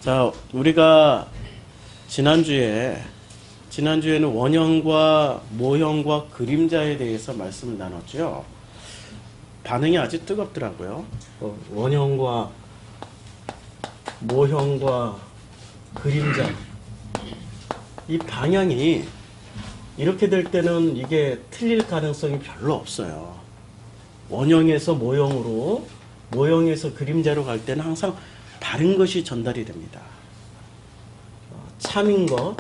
자, 우리가 지난주에는 원형과 모형과 그림자에 대해서 말씀을 나눴죠. 반응이 아주 뜨겁더라고요. 원형과 모형과 그림자, 이 방향이 이렇게 될 때는 이게 틀릴 가능성이 별로 없어요. 원형에서 모형으로, 모형에서 그림자로 갈 때는 항상 바른 것이 전달이 됩니다. 참인 것,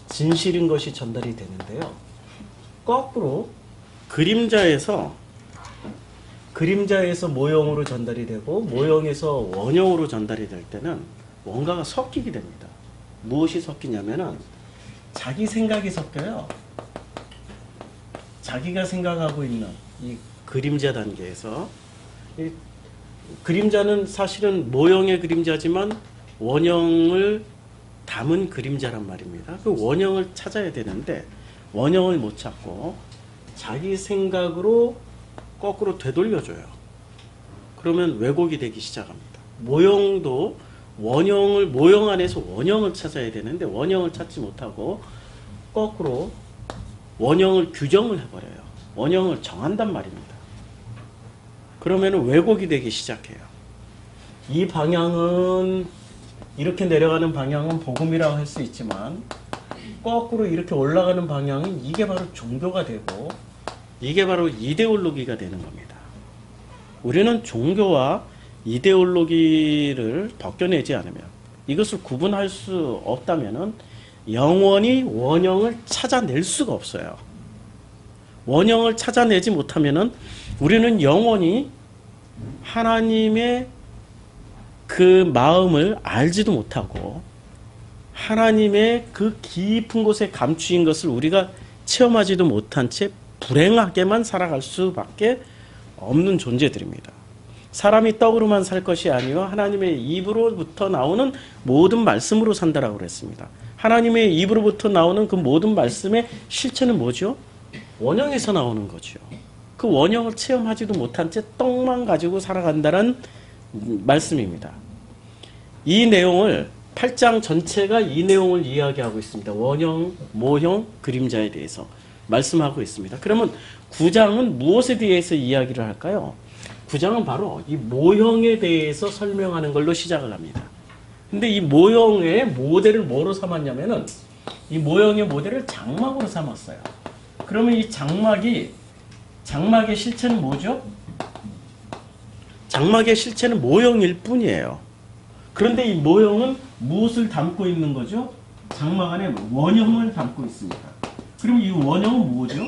진실인 것이 전달이 되는데요. 거꾸로 그림자에서 모형으로 전달이 되고 모형에서 원형으로 전달이 될 때는 뭔가가 섞이게 됩니다. 무엇이 섞이냐면은 자기 생각이 섞여요. 자기가 생각하고 있는 이 그림자 단계에서 이 그림자는 사실은 모형의 그림자지만 원형을 담은 그림자란 말입니다. 그 원형을 찾아야 되는데 원형을 못 찾고 자기 생각으로 거꾸로 되돌려줘요. 그러면 왜곡이 되기 시작합니다. 모형도 모형 안에서 원형을 찾아야 되는데 원형을 찾지 못하고 거꾸로 원형을 규정을 해버려요. 원형을 정한단 말입니다. 그러면 왜곡이 되기 시작해요. 이 방향은, 이렇게 내려가는 방향은 복음이라고 할 수 있지만 거꾸로 이렇게 올라가는 방향은 이게 바로 종교가 되고 이게 바로 이데올로기가 되는 겁니다. 우리는 종교와 이데올로기를 벗겨내지 않으면, 이것을 구분할 수 없다면 영원히 원형을 찾아낼 수가 없어요. 원형을 찾아내지 못하면 우리는 영원히 하나님의 그 마음을 알지도 못하고 하나님의 그 깊은 곳에 감추인 것을 우리가 체험하지도 못한 채 불행하게만 살아갈 수밖에 없는 존재들입니다. 사람이 떡으로만 살 것이 아니요 하나님의 입으로부터 나오는 모든 말씀으로 산다라고 그랬습니다. 하나님의 입으로부터 나오는 그 모든 말씀의 실체는 뭐죠? 원형에서 나오는 거죠. 그 원형을 체험하지도 못한 채 떡만 가지고 살아간다는 말씀입니다. 이 내용을 8장 전체가 이 내용을 이야기하고 있습니다. 원형, 모형, 그림자에 대해서 말씀하고 있습니다. 그러면 9장은 무엇에 대해서 이야기를 할까요? 9장은 바로 이 모형에 대해서 설명하는 걸로 시작을 합니다. 근데 이 모형의 모델을 뭐로 삼았냐면은 이 모형의 모델을 장막으로 삼았어요. 그러면 이 장막의 실체는 뭐죠? 장막의 실체는 모형일 뿐이에요. 그런데 이 모형은 무엇을 담고 있는 거죠? 장막 안에 원형을 담고 있습니다. 그럼 이 원형은 뭐죠?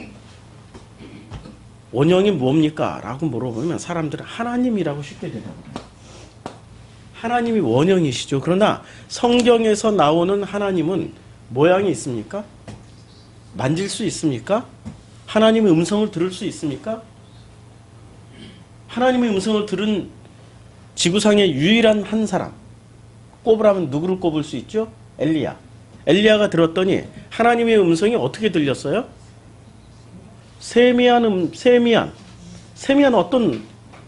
원형이 뭡니까? 라고 물어보면 사람들은 하나님이라고 쉽게 대답해요. 하나님이 원형이시죠. 그러나 성경에서 나오는 하나님은 모양이 있습니까? 만질 수 있습니까? 하나님의 음성을 들을 수 있습니까? 하나님의 음성을 들은 지구상의 유일한 한 사람, 꼽으라면 누구를 꼽을 수 있죠? 엘리야. 엘리야가 들었더니 하나님의 음성이 어떻게 들렸어요? 세미한 어떤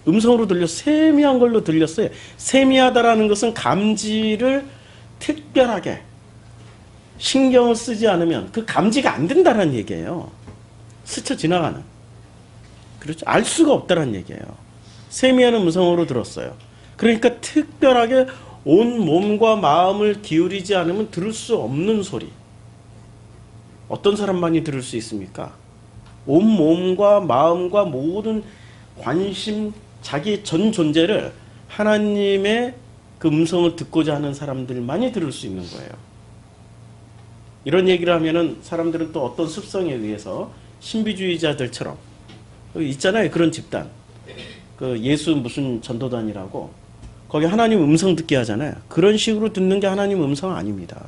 음성으로 세미한 걸로 들렸어요. 세미하다라는 것은 감지를 특별하게 신경을 쓰지 않으면 그 감지가 안 된다는 얘기예요. 스쳐 지나가는. 그렇죠? 알 수가 없다는 얘기예요. 세미한 음성으로 들었어요. 그러니까 특별하게 온 몸과 마음을 기울이지 않으면 들을 수 없는 소리. 어떤 사람만이 들을 수 있습니까? 온 몸과 마음과 모든 관심, 자기 전 존재를 하나님의 그 음성을 듣고자 하는 사람들만이 들을 수 있는 거예요. 이런 얘기를 하면은 사람들은 또 어떤 습성에 의해서 신비주의자들처럼 있잖아요. 그런 집단. 그 예수 무슨 전도단이라고 거기 하나님 음성 듣게 하잖아요. 그런 식으로 듣는 게 하나님 음성 아닙니다.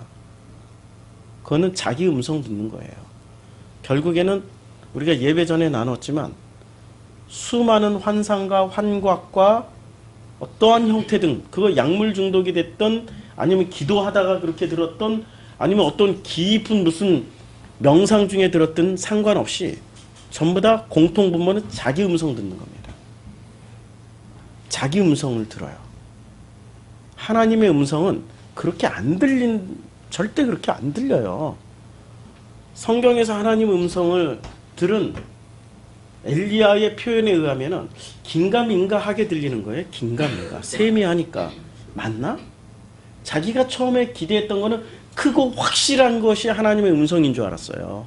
그거는 자기 음성 듣는 거예요. 결국에는 우리가 예배 전에 나눴지만 수많은 환상과 환각과 어떠한 형태든 그거 약물 중독이 됐던 아니면 기도하다가 그렇게 들었던 아니면 어떤 깊은 무슨 명상 중에 들었던 상관없이 전부 다 공통분모는 자기 음성 듣는 겁니다. 자기 음성을 들어요. 하나님의 음성은 그렇게 절대 그렇게 안 들려요. 성경에서 하나님 음성을 들은 엘리야의 표현에 의하면은 긴가민가하게 들리는 거예요. 긴가민가. 세미하니까. 맞나? 자기가 처음에 기대했던 거는 크고 확실한 것이 하나님의 음성인 줄 알았어요.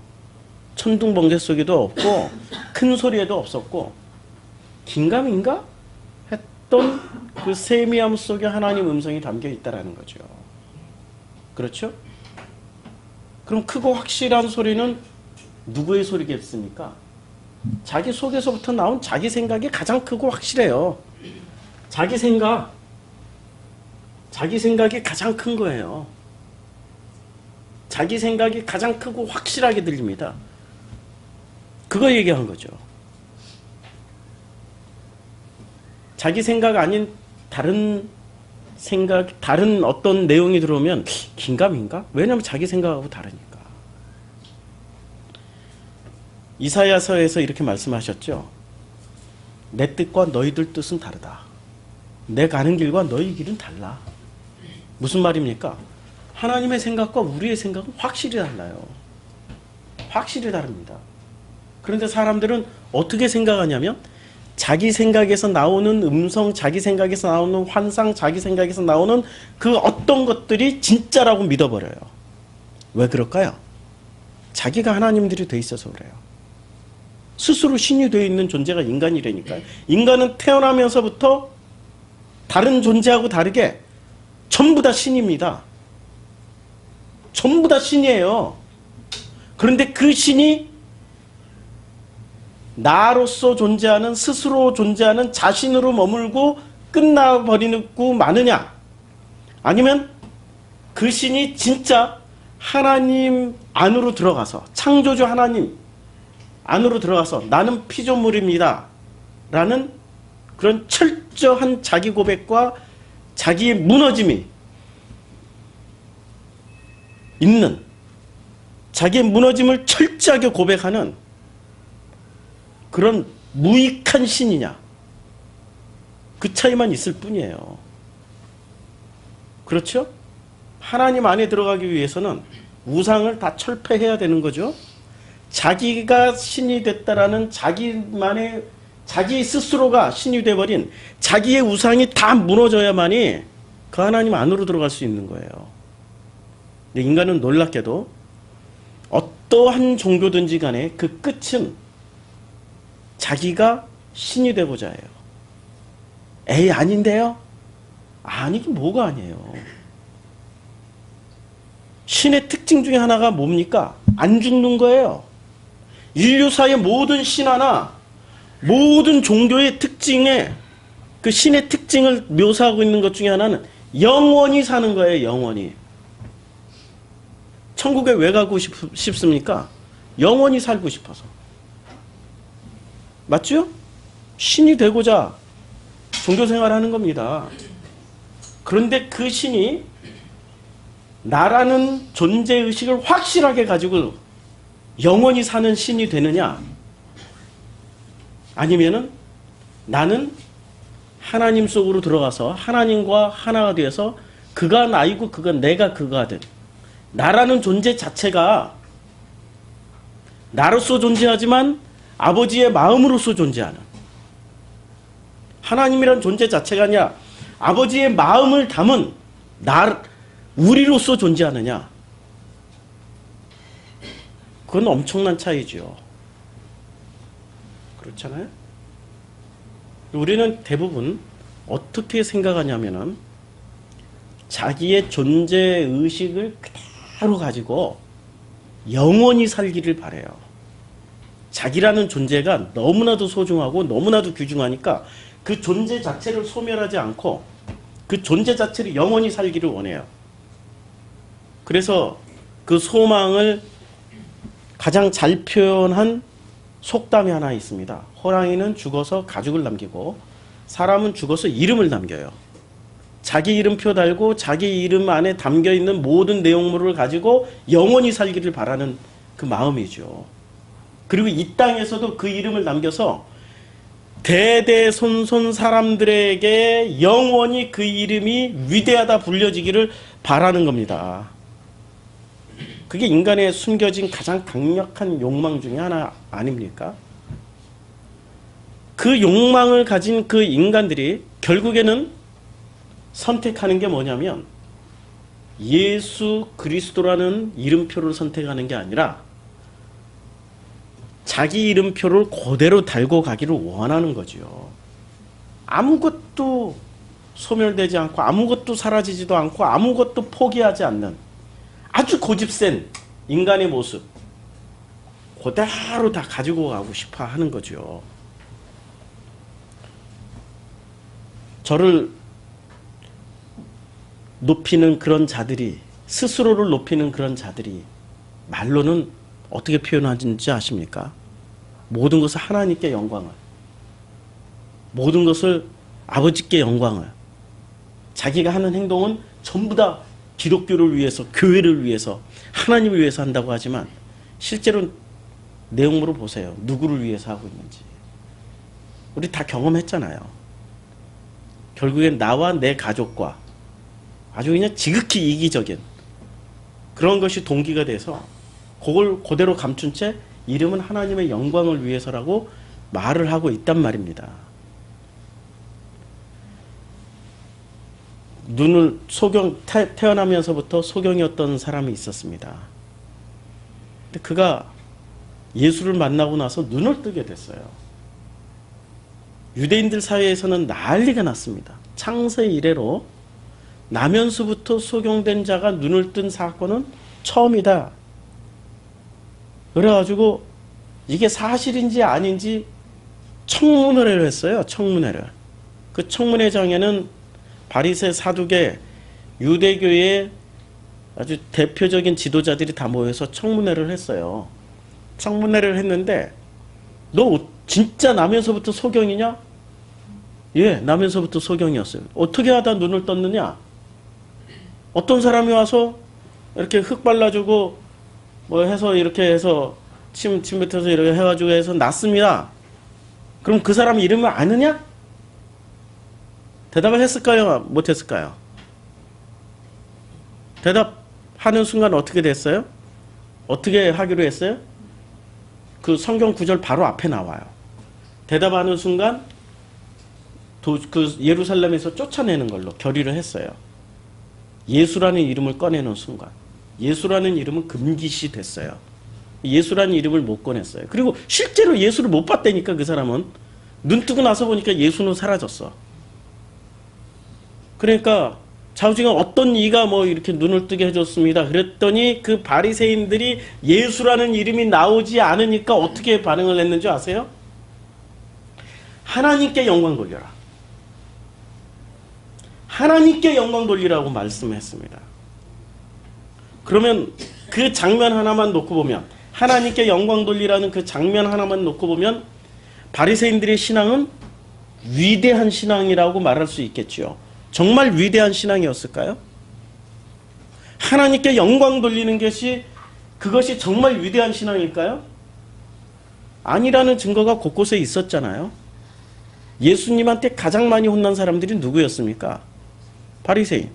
천둥 번개 속에도 없고 큰 소리에도 없었고 긴가민가 했던 그 세미함 속에 하나님 음성이 담겨 있다라는 거죠. 그렇죠? 그럼 크고 확실한 소리는 누구의 소리겠습니까? 자기 속에서부터 나온 자기 생각이 가장 크고 확실해요. 자기 생각이 가장 큰 거예요. 자기 생각이 가장 크고 확실하게 들립니다. 그거 얘기한 거죠. 자기 생각 아닌 다른 어떤 내용이 들어오면 긴가민가? 왜냐하면 자기 생각하고 다르니까. 이사야서에서 이렇게 말씀하셨죠. 내 뜻과 너희들 뜻은 다르다. 내 가는 길과 너희 길은 달라. 무슨 말입니까? 하나님의 생각과 우리의 생각은 확실히 달라요. 확실히 다릅니다. 그런데 사람들은 어떻게 생각하냐면 자기 생각에서 나오는 음성, 자기 생각에서 나오는 환상, 자기 생각에서 나오는 그 어떤 것들이 진짜라고 믿어버려요. 왜 그럴까요? 자기가 하나님들이 돼 있어서 그래요. 스스로 신이 되어 있는 존재가 인간이라니까요. 인간은 태어나면서부터 다른 존재하고 다르게 전부 다 신입니다. 전부 다 신이에요. 그런데 그 신이 나로서 존재하는, 스스로 존재하는 자신으로 머물고 끝나버리고 마느냐, 아니면 그 신이 진짜 하나님 안으로 들어가서, 창조주 하나님 안으로 들어가서 나는 피조물입니다 라는 그런 철저한 자기 고백과 자기의 무너짐이 있는, 자기의 무너짐을 철저하게 고백하는 그런 무익한 신이냐, 그 차이만 있을 뿐이에요. 그렇죠? 하나님 안에 들어가기 위해서는 우상을 다 철폐해야 되는 거죠. 자기가 신이 됐다라는 자기 스스로가 신이 돼버린 자기의 우상이 다 무너져야만이 그 하나님 안으로 들어갈 수 있는 거예요. 근데 인간은 놀랍게도 어떠한 종교든지 간에 그 끝은 자기가 신이 되고자 해요. 에이, 아닌데요? 아니긴 뭐가 아니에요. 신의 특징 중에 하나가 뭡니까? 안 죽는 거예요. 인류사의 모든 신화나 모든 종교의 특징에 그 신의 특징을 묘사하고 있는 것 중에 하나는 영원히 사는 거예요. 영원히. 천국에 왜 가고 싶습니까? 영원히 살고 싶어서. 맞죠? 신이 되고자 종교생활하는 겁니다. 그런데 그 신이 나라는 존재의식을 확실하게 가지고 영원히 사는 신이 되느냐, 아니면은 나는 하나님 속으로 들어가서 하나님과 하나가 되어서 그가 나이고 내가 그가 된, 나라는 존재 자체가 나로서 존재하지만 아버지의 마음으로서 존재하는, 하나님이란 존재 자체가 아니라 아버지의 마음을 담은 우리로서 존재하느냐, 그건 엄청난 차이죠. 그렇잖아요? 우리는 대부분 어떻게 생각하냐면은 자기의 존재의식을 그대로 가지고 영원히 살기를 바라요. 자기라는 존재가 너무나도 소중하고 너무나도 귀중하니까 그 존재 자체를 소멸하지 않고 그 존재 자체를 영원히 살기를 원해요. 그래서 그 소망을 가장 잘 표현한 속담이 하나 있습니다. 호랑이는 죽어서 가죽을 남기고 사람은 죽어서 이름을 남겨요. 자기 이름표 달고 자기 이름 안에 담겨있는 모든 내용물을 가지고 영원히 살기를 바라는 그 마음이죠. 그리고 이 땅에서도 그 이름을 남겨서 대대손손 사람들에게 영원히 그 이름이 위대하다 불려지기를 바라는 겁니다. 그게 인간의 숨겨진 가장 강력한 욕망 중에 하나 아닙니까? 그 욕망을 가진 그 인간들이 결국에는 선택하는 게 뭐냐면 예수 그리스도라는 이름표를 선택하는 게 아니라 자기 이름표를 그대로 달고 가기를 원하는 거죠. 아무것도 소멸되지 않고 아무것도 사라지지도 않고 아무것도 포기하지 않는 아주 고집센 인간의 모습 그대로 다 가지고 가고 싶어 하는 거죠. 저를 높이는 그런 자들이, 스스로를 높이는 그런 자들이 말로는 어떻게 표현하는지 아십니까? 모든 것을 하나님께 영광을, 모든 것을 아버지께 영광을, 자기가 하는 행동은 전부 다 기독교를 위해서, 교회를 위해서, 하나님을 위해서 한다고 하지만 실제로 내용으로 보세요. 누구를 위해서 하고 있는지. 우리 다 경험했잖아요. 결국엔 나와 내 가족과 아주 그냥 지극히 이기적인 그런 것이 동기가 돼서 그걸 그대로 감춘 채 이름은 하나님의 영광을 위해서라고 말을 하고 있단 말입니다. 눈을 태어나면서부터 소경이었던 사람이 있었습니다. 근데 그가 예수를 만나고 나서 눈을 뜨게 됐어요. 유대인들 사이에서는 난리가 났습니다. 창세 이래로 나면서부터 소경된 자가 눈을 뜬 사건은 처음이다. 그래가지고 이게 사실인지 아닌지 청문회를 했어요. 청문회를. 그 청문회장에는 바리새, 사두개, 유대교의 아주 대표적인 지도자들이 다 모여서 청문회를 했어요. 청문회를 했는데 너 진짜 나면서부터 소경이냐? 예, 나면서부터 소경이었어요. 어떻게 하다 눈을 떴느냐? 어떤 사람이 와서 이렇게 흙 발라주고 뭐 해서 이렇게 해서 침 뱉어서 이렇게 해가지고 해서 났습니다. 그럼 그 사람 이름을 아느냐? 대답을 했을까요? 못했을까요? 대답하는 순간 어떻게 됐어요? 어떻게 하기로 했어요? 그 성경 구절 바로 앞에 나와요. 대답하는 순간 그 예루살렘에서 쫓아내는 걸로 결의를 했어요. 예수라는 이름을 꺼내는 순간 예수라는 이름은 금기시 됐어요. 예수라는 이름을 못 꺼냈어요. 그리고 실제로 예수를 못 봤다니까. 그 사람은 눈 뜨고 나서 보니까 예수는 사라졌어. 그러니까 좌우지간 어떤 이가 뭐 이렇게 눈을 뜨게 해줬습니다. 그랬더니 그 바리새인들이 예수라는 이름이 나오지 않으니까 어떻게 반응을 했는지 아세요? 하나님께 영광 돌려라. 하나님께 영광 돌리라고 말씀했습니다. 그러면 그 장면 하나만 놓고 보면, 하나님께 영광 돌리라는 그 장면 하나만 놓고 보면 바리새인들의 신앙은 위대한 신앙이라고 말할 수 있겠죠. 정말 위대한 신앙이었을까요? 하나님께 영광 돌리는 것이 그것이 정말 위대한 신앙일까요? 아니라는 증거가 곳곳에 있었잖아요. 예수님한테 가장 많이 혼난 사람들이 누구였습니까? 바리새인.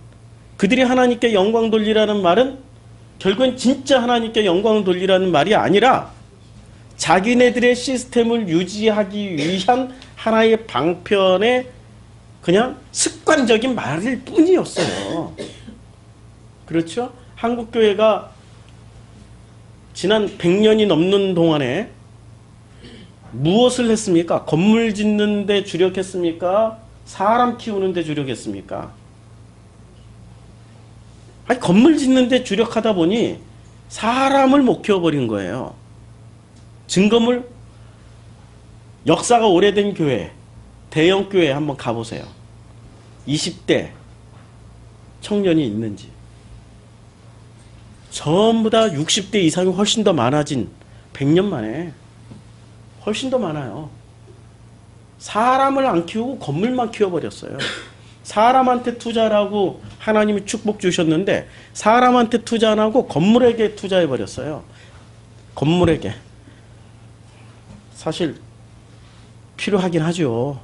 그들이 하나님께 영광 돌리라는 말은 결국엔 진짜 하나님께 영광 돌리라는 말이 아니라 자기네들의 시스템을 유지하기 위한 하나의 방편의 그냥 습관적인 말일 뿐이었어요. 그렇죠? 한국교회가 지난 100년이 넘는 동안에 무엇을 했습니까? 건물 짓는 데 주력했습니까? 사람 키우는 데 주력했습니까? 아니, 건물 짓는 데 주력하다 보니 사람을 못 키워버린 거예요. 증거물, 역사가 오래된 교회, 대형 교회 한번 가보세요. 20대 청년이 있는지. 전부 다 60대 이상이 훨씬 더 많아진 100년 만에 훨씬 더 많아요. 사람을 안 키우고 건물만 키워버렸어요. 사람한테 투자라고 하나님이 축복 주셨는데 사람한테 투자 안 하고 건물에게 투자해버렸어요. 건물에게. 사실 필요하긴 하죠.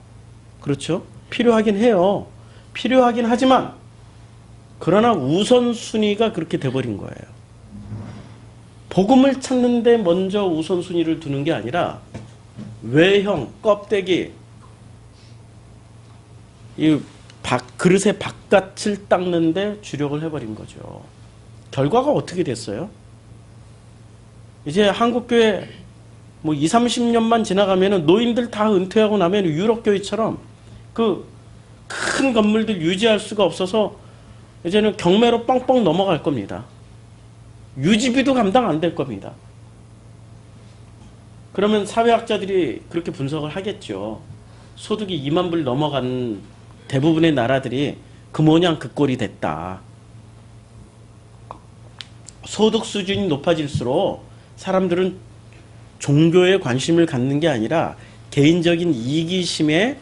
그렇죠? 필요하긴 해요. 필요하긴 하지만 그러나 우선순위가 그렇게 돼버린 거예요. 복음을 찾는데 먼저 우선순위를 두는 게 아니라 외형, 껍데기, 이 그릇의 바깥을 닦는데 주력을 해버린 거죠. 결과가 어떻게 됐어요? 이제 한국교회 뭐 20, 30년만 지나가면은 노인들 다 은퇴하고 나면 유럽교회처럼 그 큰 건물들 유지할 수가 없어서 이제는 경매로 뻥뻥 넘어갈 겁니다. 유지비도 감당 안 될 겁니다. 그러면 사회학자들이 그렇게 분석을 하겠죠. 소득이 2만 불 넘어간 대부분의 나라들이 그 모양 그 꼴이 됐다. 소득 수준이 높아질수록 사람들은 종교에 관심을 갖는 게 아니라 개인적인 이기심에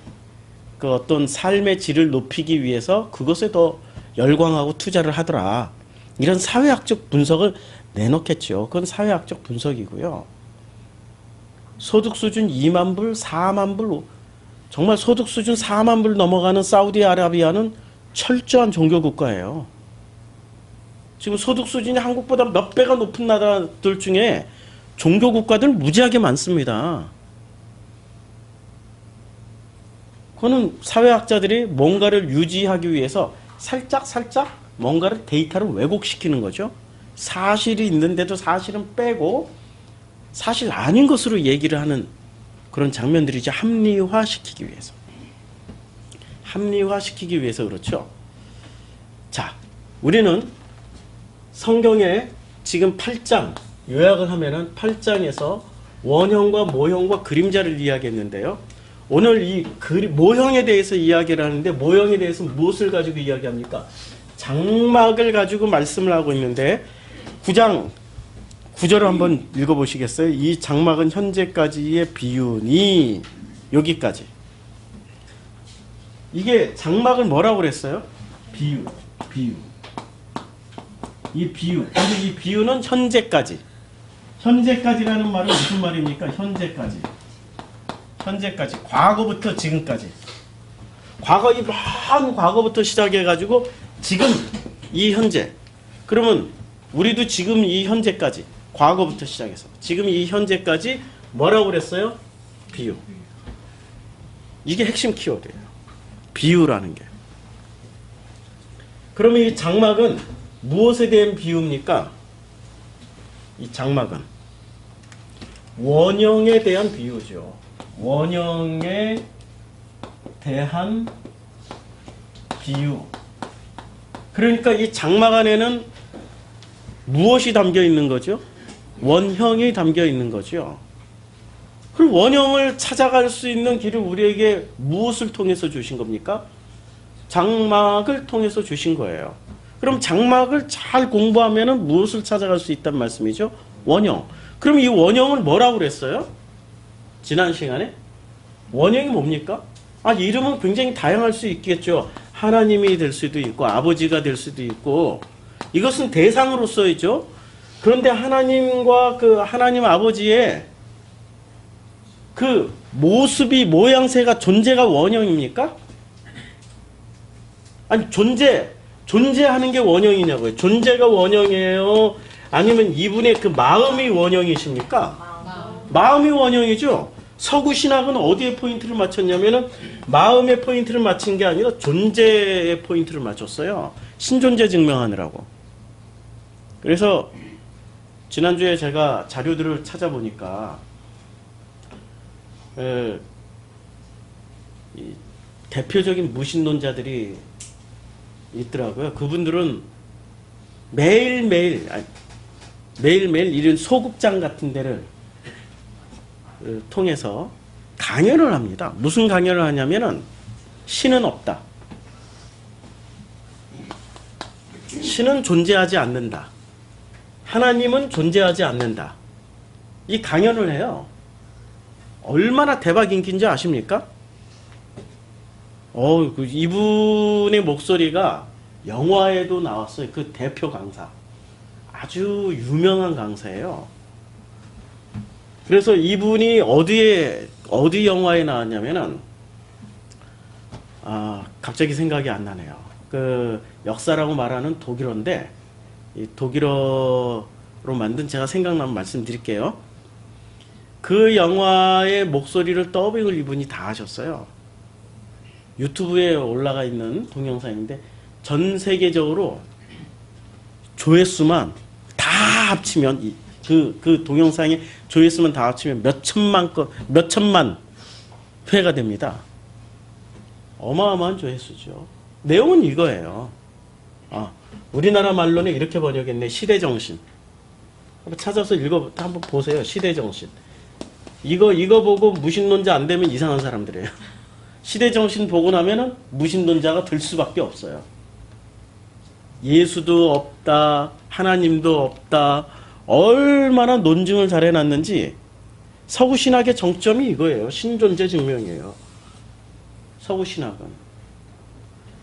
그 어떤 삶의 질을 높이기 위해서 그것에 더 열광하고 투자를 하더라. 이런 사회학적 분석을 내놓겠죠. 그건 사회학적 분석이고요. 소득 수준 2만 불, 4만 불, 정말 소득 수준 4만 불 넘어가는 사우디아라비아는 철저한 종교 국가예요. 지금 소득 수준이 한국보다 몇 배가 높은 나라들 중에 종교 국가들 무지하게 많습니다. 그거는 사회학자들이 뭔가를 유지하기 위해서 살짝 뭔가를 데이터를 왜곡시키는 거죠. 사실이 있는데도 사실은 빼고 사실 아닌 것으로 얘기를 하는 그런 장면들이죠. 합리화시키기 위해서. 합리화시키기 위해서 그렇죠. 자, 우리는 성경에 지금 8장 요약을 하면은 8장에서 원형과 모형과 그림자를 이야기했는데요. 오늘 이 모형에 대해서 이야기를 하는데 모형에 대해서 무엇을 가지고 이야기합니까? 장막을 가지고 말씀을 하고 있는데 9장 9절을 한번 읽어보시겠어요? 이 장막은 현재까지의 비유니 여기까지. 이게 장막을 뭐라고 그랬어요? 비유. 이 비유. 근데 이 비유는 현재까지. 현재까지라는 말은 무슨 말입니까? 현재까지. 과거부터 지금까지. 이 먼 과거부터 시작해가지고 지금 이 현재. 그러면 우리도 지금 이 현재까지. 과거부터 시작해서 지금 이 현재까지 뭐라고 그랬어요? 비유. 이게 핵심 키워드예요. 비유라는 게. 그러면 이 장막은 무엇에 대한 비유입니까? 이 장막은 원형에 대한 비유죠. 원형에 대한 비유. 그러니까 이 장막 안에는 무엇이 담겨 있는 거죠? 원형이 담겨 있는 거죠. 그럼 원형을 찾아갈 수 있는 길을 우리에게 무엇을 통해서 주신 겁니까? 장막을 통해서 주신 거예요. 그럼 장막을 잘 공부하면 무엇을 찾아갈 수 있단 말씀이죠? 원형. 그럼 이 원형을 뭐라고 그랬어요? 지난 시간에? 원형이 뭡니까? 이름은 굉장히 다양할 수 있겠죠. 하나님이 될 수도 있고 아버지가 될 수도 있고 이것은 대상으로서이죠. 그런데 하나님과 그 하나님 아버지의 그 모습이 모양새가 존재가 원형입니까? 아니 존재하는 게 원형이냐고요. 존재가 원형이에요? 아니면 이분의 그 마음이 원형이십니까? 마음이 원형이죠. 서구 신학은 어디에 포인트를 맞췄냐면은 마음의 포인트를 맞춘 게 아니라 존재의 포인트를 맞췄어요. 신존재 증명하느라고. 그래서 지난주에 제가 자료들을 찾아보니까 이 대표적인 무신론자들이 있더라고요. 그분들은 매일매일 이런 소극장 같은 데를 통해서 강연을 합니다. 무슨 강연을 하냐면은 신은 없다. 신은 존재하지 않는다. 하나님은 존재하지 않는다. 이 강연을 해요. 얼마나 대박 인기인지 아십니까? 이분의 목소리가 영화에도 나왔어요. 그 대표 강사. 아주 유명한 강사예요. 그래서 이분이 어디 영화에 나왔냐면은 갑자기 생각이 안 나네요. 그 역사라고 말하는 독일어인데 이 독일어로 만든 제가 생각나면 말씀드릴게요. 그 영화의 목소리를 더빙을 이분이 다 하셨어요. 유튜브에 올라가 있는 동영상인데 전 세계적으로 조회수만 다 합치면 그 동영상의 조회수만 다 합치면 몇 천만 회가 됩니다. 어마어마한 조회수죠. 내용은 이거예요. 우리나라 말로는 이렇게 번역했네. 시대정신. 한번 찾아서 한번 보세요. 시대정신. 이거 보고 무신론자 안 되면 이상한 사람들이에요. 시대정신 보고 나면은 무신론자가 될 수밖에 없어요. 예수도 없다, 하나님도 없다, 얼마나 논증을 잘 해놨는지. 서구신학의 정점이 이거예요. 신존재 증명이에요. 서구신학은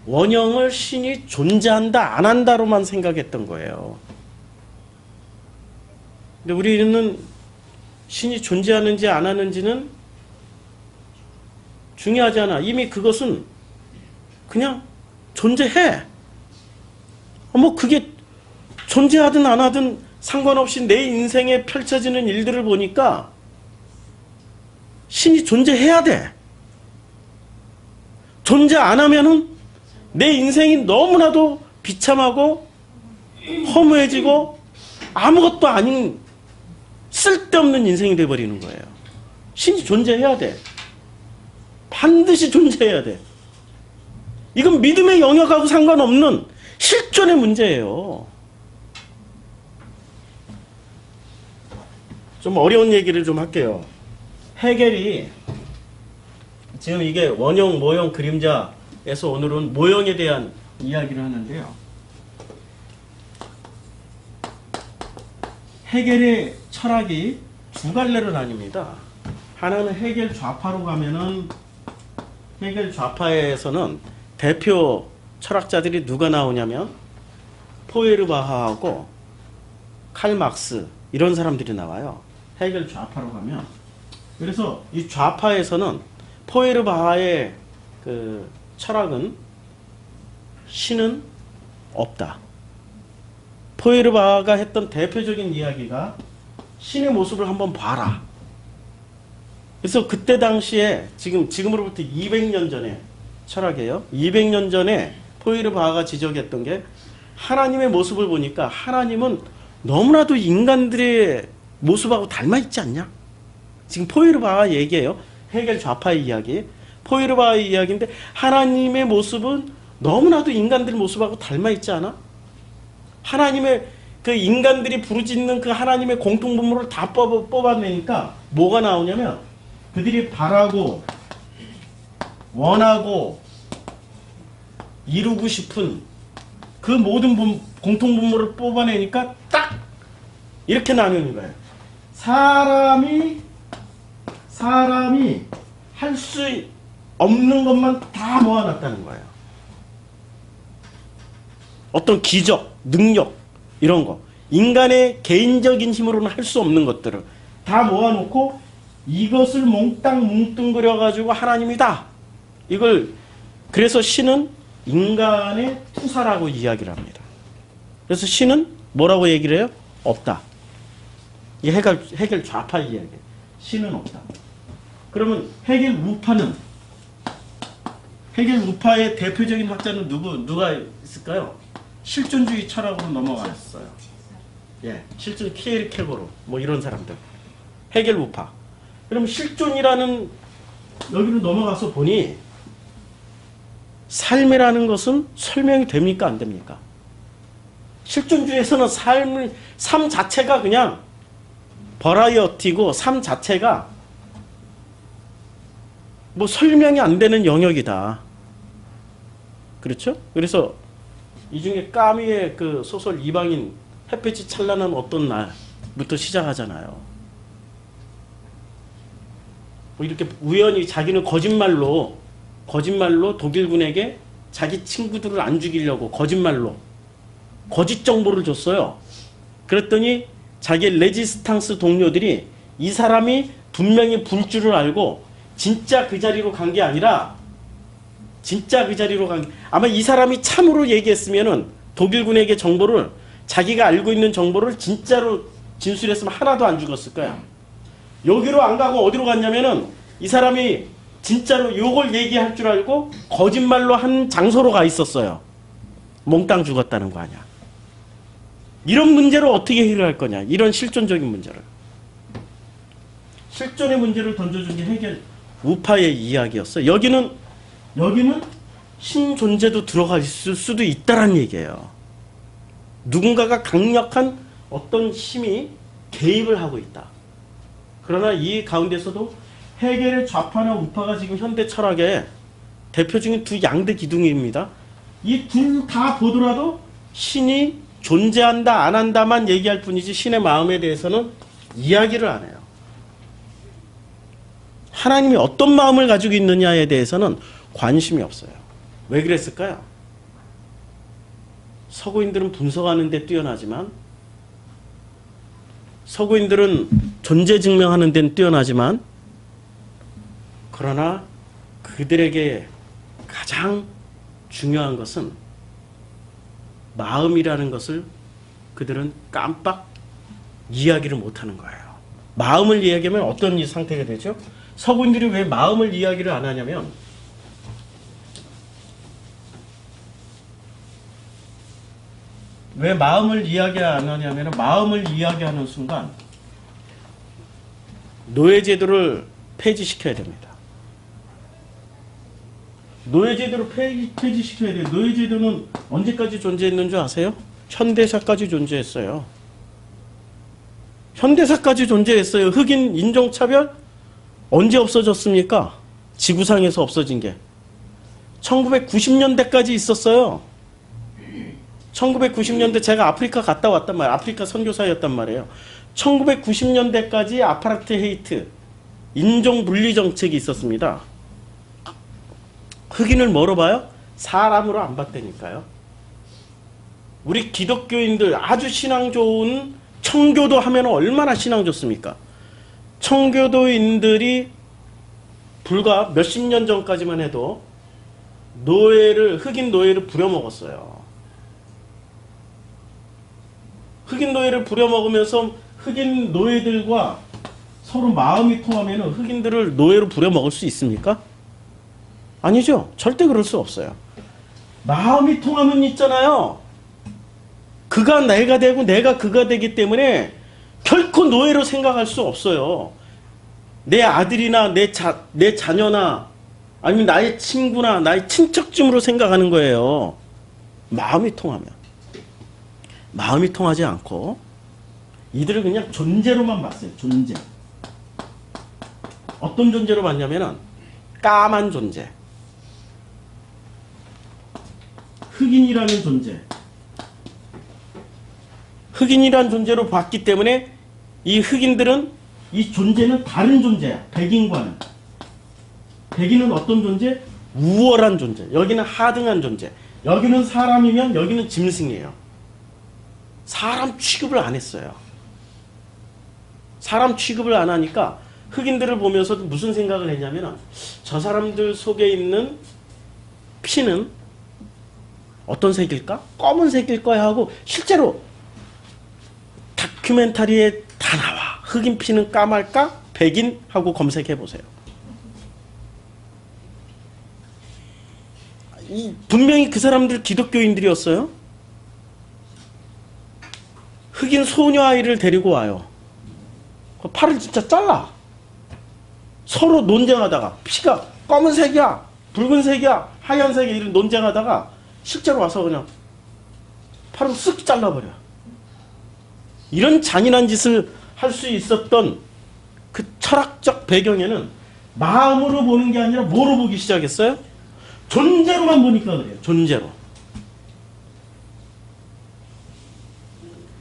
원형을 신이 존재한다 안 한다로만 생각했던 거예요. 근데 우리는 신이 존재하는지 안 하는지는 중요하지 않아. 이미 그것은 그냥 존재해. 뭐 그게 존재하든 안 하든 상관없이 내 인생에 펼쳐지는 일들을 보니까 신이 존재해야 돼. 존재 안 하면은 내 인생이 너무나도 비참하고 허무해지고 아무것도 아닌 쓸데없는 인생이 돼버리는 거예요. 신이 존재해야 돼. 반드시 존재해야 돼. 이건 믿음의 영역하고 상관없는 실존의 문제예요. 좀 어려운 얘기를 좀 할게요. 헤겔이 지금 이게 원형, 모형, 그림자에서 오늘은 모형에 대한 이야기를 하는데요. 헤겔의 철학이 두 갈래로 나뉩니다. 하나는 헤겔 좌파로 가면은 헤겔 좌파에서는 대표 철학자들이 누가 나오냐면 포에르바하하고 칼 막스 이런 사람들이 나와요. 헤겔 좌파로 가면. 그래서 이 좌파에서는 포에르바하의 그 철학은 신은 없다. 포에르바하가 했던 대표적인 이야기가 신의 모습을 한번 봐라. 그래서 그때 당시에 지금으로부터 200년 전에 철학이에요. 200년 전에 포에르바하가 지적했던 게 하나님의 모습을 보니까 하나님은 너무나도 인간들의 모습하고 닮아 있지 않냐? 지금 포에르바하 얘기예요. 헤겔 좌파의 이야기. 포에르바하의 이야기인데 하나님의 모습은 너무나도 인간들의 모습하고 닮아 있지 않아? 하나님의 그 인간들이 부르짖는 그 하나님의 공통분모를 다 뽑아내니까 뭐가 나오냐면 그들이 바라고 원하고 이루고 싶은 그 모든 공통분모를 뽑아내니까 딱 이렇게 나누는 거예요. 사람이 할 수 없는 것만 다 모아놨다는 거예요. 어떤 기적, 능력 이런 거 인간의 개인적인 힘으로는 할 수 없는 것들을 다 모아놓고 이것을 몽땅 뭉뚱그려 가지고 하나님이다. 이걸 그래서 신은 인간의 투사라고 이야기를 합니다. 그래서 신은 뭐라고 얘기를 해요? 없다. 이 헤겔 좌파 이야기. 신은 없다. 그러면 헤겔 우파의 대표적인 학자는 누가 있을까요? 실존주의 철학으로 넘어갔어요. 예, 실존 키에르케고르 뭐 이런 사람들. 헤겔 우파. 그럼 실존이라는 여기로 넘어가서 보니 삶이라는 것은 설명이 됩니까 안 됩니까? 실존주의에서는 삶 자체가 그냥 버라이어티고 삶 자체가 뭐 설명이 안 되는 영역이다. 그렇죠? 그래서 이 중에 까미의 그 소설 이방인 햇빛이 찬란한 어떤 날부터 시작하잖아요. 뭐 이렇게 우연히 자기는 거짓말로 독일군에게 자기 친구들을 안 죽이려고 거짓말로 거짓 정보를 줬어요. 그랬더니 자기 레지스탕스 동료들이 이 사람이 분명히 불 줄을 알고 진짜 그 자리로 간 게 아니라 진짜 그 자리로 간 아마 이 사람이 참으로 얘기했으면은 독일군에게 정보를 자기가 알고 있는 정보를 진짜로 진술했으면 하나도 안 죽었을 거야. 여기로 안 가고 어디로 갔냐면은 이 사람이 진짜로 요걸 얘기할 줄 알고 거짓말로 한 장소로 가 있었어요. 몽땅 죽었다는 거 아니야. 이런 문제를 어떻게 해결할 거냐. 이런 실존적인 문제를. 실존의 문제를 던져준 게 해결 우파의 이야기였어. 여기는 신 존재도 들어가 있을 수도 있다란 얘기예요. 누군가가 강력한 어떤 힘이 개입을 하고 있다. 그러나 이 가운데서도 해겔의 좌파나 우파가 지금 현대 철학의 대표적인 두 양대 기둥입니다. 이 둘 다 보더라도 신이 존재한다 안 한다만 얘기할 뿐이지 신의 마음에 대해서는 이야기를 안 해요. 하나님이 어떤 마음을 가지고 있느냐에 대해서는 관심이 없어요. 왜 그랬을까요? 서구인들은 분석하는 데 뛰어나지만 서구인들은 존재 증명하는 데는 뛰어나지만 그러나 그들에게 가장 중요한 것은 마음이라는 것을 그들은 깜빡 이야기를 못하는 거예요. 마음을 이야기하면 어떤 상태가 되죠? 서구인들이 왜 마음을 이야기를 안 하냐면 왜 마음을 이야기 안 하냐면 마음을 이야기하는 순간 노예제도를 폐지시켜야 됩니다. 노예제도를 폐지시켜야 돼요. 노예제도는 언제까지 존재했는 줄 아세요? 현대사까지 존재했어요. 현대사까지 존재했어요. 흑인 인종차별 언제 없어졌습니까? 지구상에서 없어진 게 1990년대까지 있었어요. 1990년대 제가 아프리카 갔다 왔단 말이에요. 아프리카 선교사였단 말이에요. 1990년대까지 아파르테헤이트 인종 분리 정책이 있었습니다. 흑인을 뭐로 봐요? 사람으로 안 봤다니까요. 우리 기독교인들 아주 신앙 좋은 청교도 하면 얼마나 신앙 좋습니까? 청교도인들이 불과 몇십 년 전까지만 해도 흑인 노예를 부려먹었어요. 흑인 노예를 부려먹으면서 흑인 노예들과 서로 마음이 통하면 흑인들을 노예로 부려먹을 수 있습니까? 아니죠. 절대 그럴 수 없어요. 마음이 통하면 있잖아요. 그가 내가 되고 내가 그가 되기 때문에 결코 노예로 생각할 수 없어요. 내 아들이나 내 자녀나 아니면 나의 친구나 나의 친척쯤으로 생각하는 거예요. 마음이 통하면. 마음이 통하지 않고 이들을 그냥 존재로만 봤어요. 존재. 어떤 존재로 봤냐면은 까만 존재. 흑인이라는 존재. 흑인이라는 존재로 봤기 때문에 이 흑인들은 이 존재는 다른 존재야. 백인과는. 백인은 어떤 존재? 우월한 존재. 여기는 하등한 존재. 여기는 사람이면 여기는 짐승이에요. 사람 취급을 안 했어요. 사람 취급을 안 하니까 흑인들을 보면서 무슨 생각을 했냐면 저 사람들 속에 있는 피는 어떤 색일까? 검은색일 거야 하고 실제로 다큐멘터리에 다 나와. 흑인 피는 까말까? 백인? 하고 검색해 보세요. 분명히 그 사람들 기독교인들이었어요. 흑인 소녀 아이를 데리고 와요. 팔을 진짜 잘라. 서로 논쟁하다가 피가 검은색이야, 붉은색이야, 하얀색이야 이런 논쟁하다가 실제로 와서 그냥 팔을 쓱 잘라버려. 이런 잔인한 짓을 할 수 있었던 그 철학적 배경에는 마음으로 보는 게 아니라 뭐로 보기 시작했어요? 존재로만 보니까 그래요. 존재로.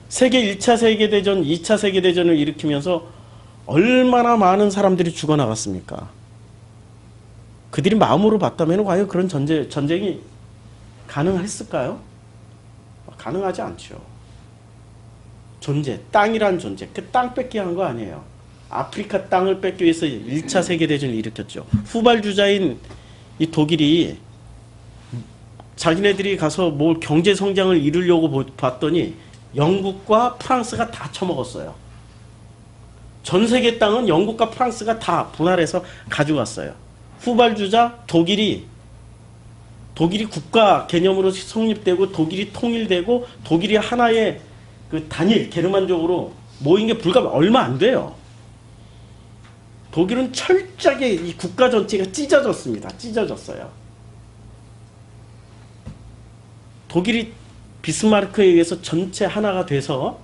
세계 1차 세계대전, 2차 세계대전을 일으키면서 얼마나 많은 사람들이 죽어나갔습니까? 그들이 마음으로 봤다면 과연 그런 전쟁이 가능했을까요? 가능하지 않죠. 존재, 땅이란 존재, 그 땅 뺏기 한 거 아니에요. 아프리카 땅을 뺏기 위해서 1차 세계대전을 일으켰죠. 후발주자인 이 독일이 자기네들이 가서 뭘 경제 성장을 이루려고 봤더니 영국과 프랑스가 다 처먹었어요. 전 세계 땅은 영국과 프랑스가 다 분할해서 가져갔어요. 후발주자 독일이 국가 개념으로 성립되고 독일이 통일되고 독일이 하나의 그 단일 게르만족으로 모인 게 불과 얼마 안 돼요. 독일은 철저하게 이 국가 전체가 찢어졌습니다. 찢어졌어요. 독일이 비스마르크에 의해서 전체 하나가 돼서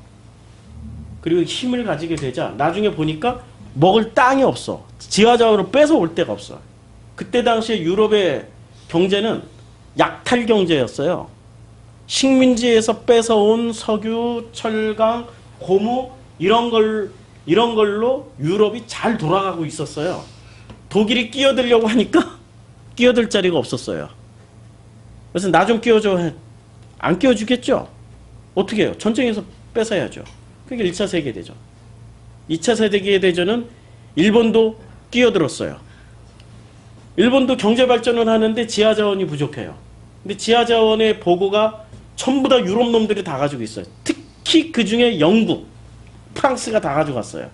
그리고 힘을 가지게 되자 나중에 보니까 먹을 땅이 없어. 지하자원으로 뺏어올 데가 없어. 그때 당시에 유럽의 경제는 약탈 경제였어요. 식민지에서 뺏어온 석유, 철강, 고무 이런 걸로 유럽이 잘 돌아가고 있었어요. 독일이 끼어들려고 하니까 끼어들 자리가 없었어요. 그래서 나 좀 끼워줘. 안 끼워주겠죠? 어떻게 해요? 전쟁에서 뺏어야죠. 그게 1차 세계대전. 2차 세계대전은 일본도 끼어들었어요. 일본도 경제발전을 하는데 지하자원이 부족해요. 근데 지하자원의 보고가 전부 다 유럽 놈들이 다 가지고 있어요. 특히 그 중에 영국, 프랑스가 다 가져갔어요.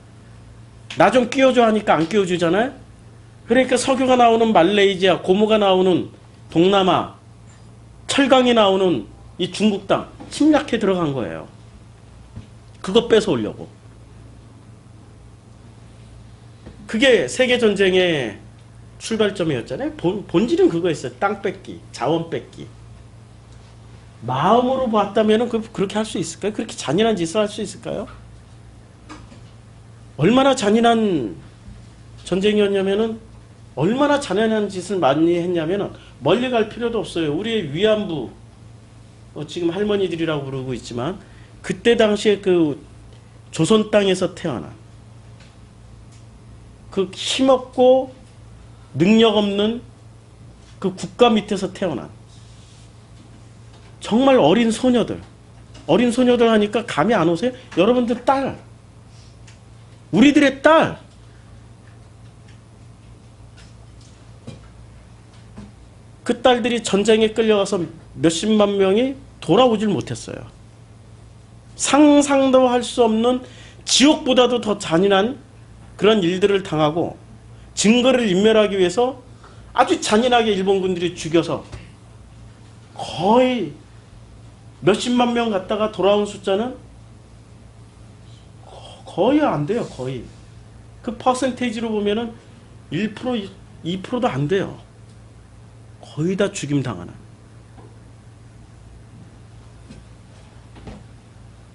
나 좀 끼워줘 하니까 안 끼워주잖아요. 그러니까 석유가 나오는 말레이시아, 고무가 나오는 동남아, 철강이 나오는 이 중국 땅 침략해 들어간 거예요. 그거 뺏어오려고. 그게 세계전쟁의 출발점이었잖아요. 본질은 그거였어요. 땅 뺏기, 자원 뺏기. 마음으로 봤다면 그렇게 할 수 있을까요? 그렇게 잔인한 짓을 할 수 있을까요? 얼마나 잔인한 전쟁이었냐면은 얼마나 잔인한 짓을 많이 했냐면은 멀리 갈 필요도 없어요. 우리의 위안부 지금 할머니들이라고 부르고 있지만 그때 당시에 그 조선 땅에서 태어난 그 힘없고 능력 없는 그 국가 밑에서 태어난 정말 어린 소녀들 하니까 감이 안 오세요? 여러분들 딸, 우리들의 딸, 그 딸들이 전쟁에 끌려가서 몇십만 명이 돌아오질 못했어요. 상상도 할 수 없는 지옥보다도 더 잔인한 그런 일들을 당하고 증거를 인멸하기 위해서 아주 잔인하게 일본군들이 죽여서 거의 몇십만 명 갔다가 돌아온 숫자는 거의 안 돼요. 거의. 그 퍼센테이지로 보면은 1%, 2%도 안 돼요. 거의 다 죽임 당하는.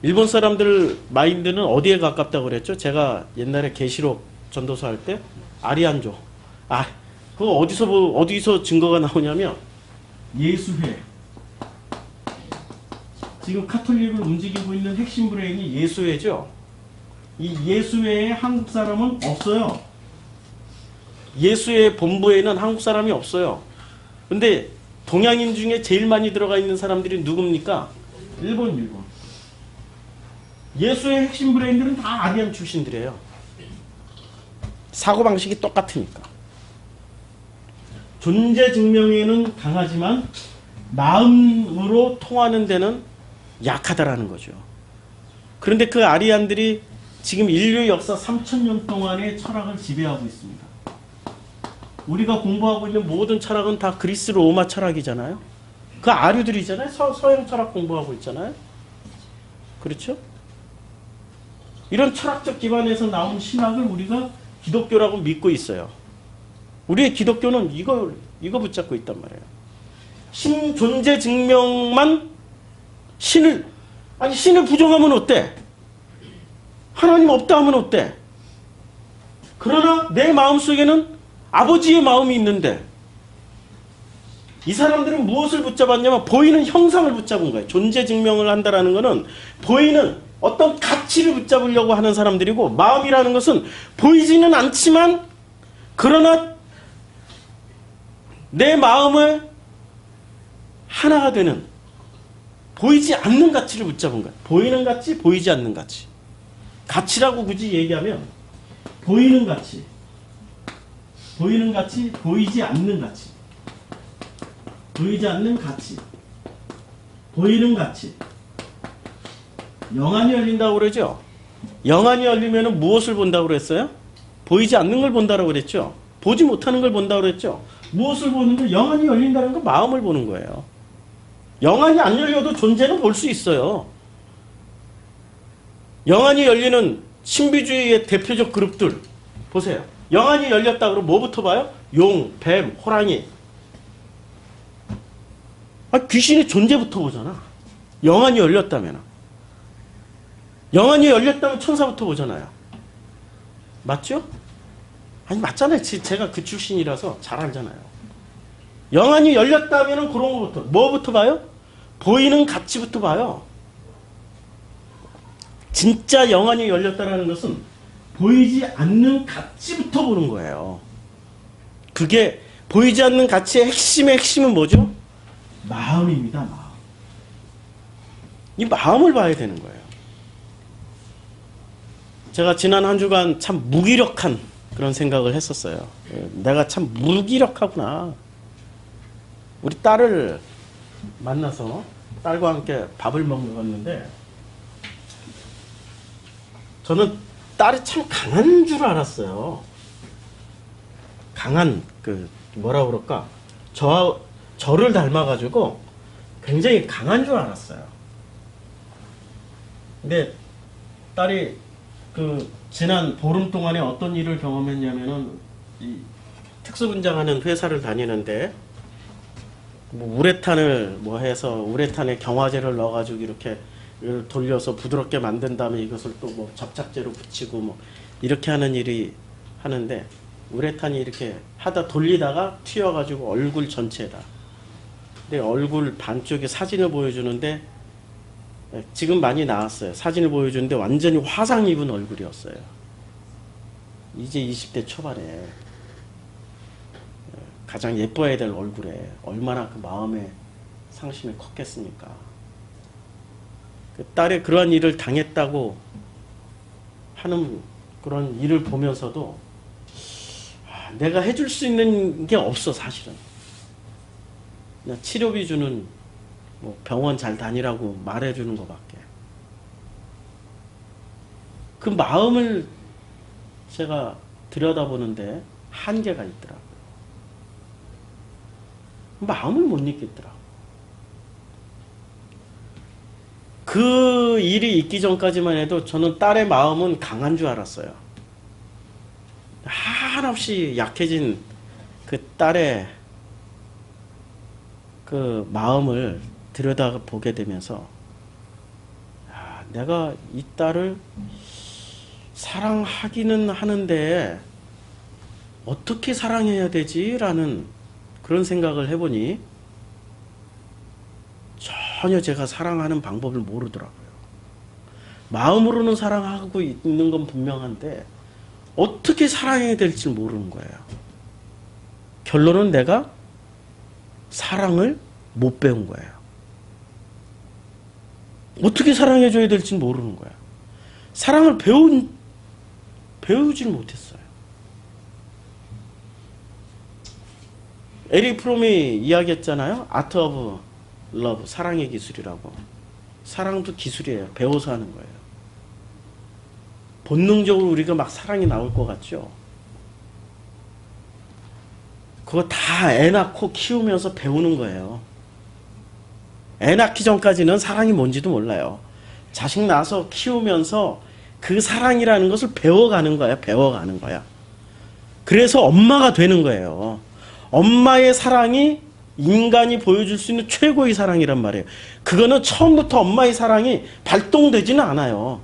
일본 사람들 마인드는 어디에 가깝다고 그랬죠? 제가 옛날에 계시록 전도서 할 때 아리안조. 그거 어디서 증거가 나오냐면 예수회. 지금 카톨릭을 움직이고 있는 핵심 브레인이 예수회죠. 이 예수회에 한국 사람은 없어요. 예수회 본부에는 한국 사람이 없어요. 근데 동양인 중에 제일 많이 들어가 있는 사람들이 누굽니까? 일본. 예수의 핵심 브레인들은 다 아리안 출신들이에요. 사고방식이 똑같으니까. 존재 증명에는 강하지만 마음으로 통하는 데는 약하다라는 거죠. 그런데 그 아리안들이 지금 인류 역사 3000년 동안의 철학을 지배하고 있습니다. 우리가 공부하고 있는 모든 철학은 다 그리스 로마 철학이잖아요. 그 아류들이잖아요. 서양 철학 공부하고 있잖아요. 그렇죠? 이런 철학적 기반에서 나온 신학을 우리가 기독교라고 믿고 있어요. 우리의 기독교는 이거 붙잡고 있단 말이에요. 신 존재 증명만 신을 부정하면 어때? 하나님 없다 하면 어때? 그러나 내 마음속에는 아버지의 마음이 있는데 이 사람들은 무엇을 붙잡았냐면 보이는 형상을 붙잡은 거예요. 존재 증명을 한다라는 것은 보이는 어떤 가치를 붙잡으려고 하는 사람들이고 마음이라는 것은 보이지는 않지만 그러나 내 마음을 하나가 되는 보이지 않는 가치를 붙잡은 거예요. 보이는 가치, 보이지 않는 가치. 가치라고 굳이 얘기하면 보이는 가치, 보이는 가치, 보이지 않는 가치, 보이지 않는 가치, 보이는 가치. 영안이 열린다고 그러죠? 영안이 열리면 무엇을 본다고 그랬어요? 보이지 않는 걸 본다고 그랬죠? 보지 못하는 걸 본다고 그랬죠? 무엇을 보는 거? 영안이 열린다는 건 마음을 보는 거예요. 영안이 안 열려도 존재는 볼 수 있어요. 영안이 열리는 신비주의의 대표적 그룹들 보세요. 영안이 열렸다 그러면 뭐부터 봐요? 용, 뱀, 호랑이. 귀신의 존재부터 보잖아. 영안이 열렸다면. 영안이 열렸다면 천사부터 보잖아요. 맞죠? 아니 맞잖아요. 제가 그 출신이라서 잘 알잖아요. 영안이 열렸다면 그런 거부터. 뭐부터 봐요? 보이는 가치부터 봐요. 진짜 영안이 열렸다는 것은 보이지 않는 가치부터 보는 거예요. 그게 보이지 않는 가치의 핵심의 핵심은 뭐죠? 마음입니다. 마음. 이 마음을 봐야 되는 거예요. 제가 지난 한 주간 참 무기력한 그런 생각을 했었어요. 내가 참 무기력하구나. 우리 딸을 만나서 딸과 함께 밥을 먹었는데 저는 딸이 참 강한 줄 알았어요. 강한 뭐라 그럴까? 저를 닮아가지고 굉장히 강한 줄 알았어요. 근데 딸이 지난 보름 동안에 어떤 일을 경험했냐면은 이 특수분장하는 회사를 다니는데 우레탄을 해서 우레탄에 경화제를 넣어가지고 이렇게 돌려서 부드럽게 만든 다음에 이것을 또 접착제로 붙이고 이렇게 하는 일이 하는데 우레탄이 이렇게 하다 돌리다가 튀어가지고 얼굴 전체에다. 근데 얼굴 반쪽에 사진을 보여주는데 지금 많이 나왔어요. 사진을 보여주는데 완전히 화상 입은 얼굴이었어요. 이제 20대 초반에 가장 예뻐야 될 얼굴에 얼마나 그 마음의 상심이 컸겠습니까? 그 딸의 그러한 일을 당했다고 하는 그런 일을 보면서도 내가 해줄 수 있는 게 없어 사실은. 그냥 치료비 주는 병원 잘 다니라고 말해주는 것밖에. 그 마음을 제가 들여다보는데 한계가 있더라고요. 마음을 못 잊겠더라. 그 일이 있기 전까지만 해도 저는 딸의 마음은 강한 줄 알았어요. 한없이 약해진 그 딸의 그 마음을 들여다보게 되면서 내가 이 딸을 사랑하기는 하는데 어떻게 사랑해야 되지? 라는 그런 생각을 해보니 전혀 제가 사랑하는 방법을 모르더라고요. 마음으로는 사랑하고 있는 건 분명한데 어떻게 사랑해야 될지 모르는 거예요. 결론은 내가 사랑을 못 배운 거예요. 어떻게 사랑해줘야 될지 모르는 거야. 사랑을 배우질 못했어요. 에릭 프롬이 이야기했잖아요. 아트 오브 러브, 사랑의 기술이라고. 사랑도 기술이에요. 배워서 하는 거예요. 본능적으로 우리가 막 사랑이 나올 것 같죠? 그거 다 애 낳고 키우면서 배우는 거예요. 애 낳기 전까지는 사랑이 뭔지도 몰라요. 자식 낳아서 키우면서 그 사랑이라는 것을 배워가는 거야. 배워가는 거야. 그래서 엄마가 되는 거예요. 엄마의 사랑이 인간이 보여줄 수 있는 최고의 사랑이란 말이에요. 그거는 처음부터 엄마의 사랑이 발동되지는 않아요.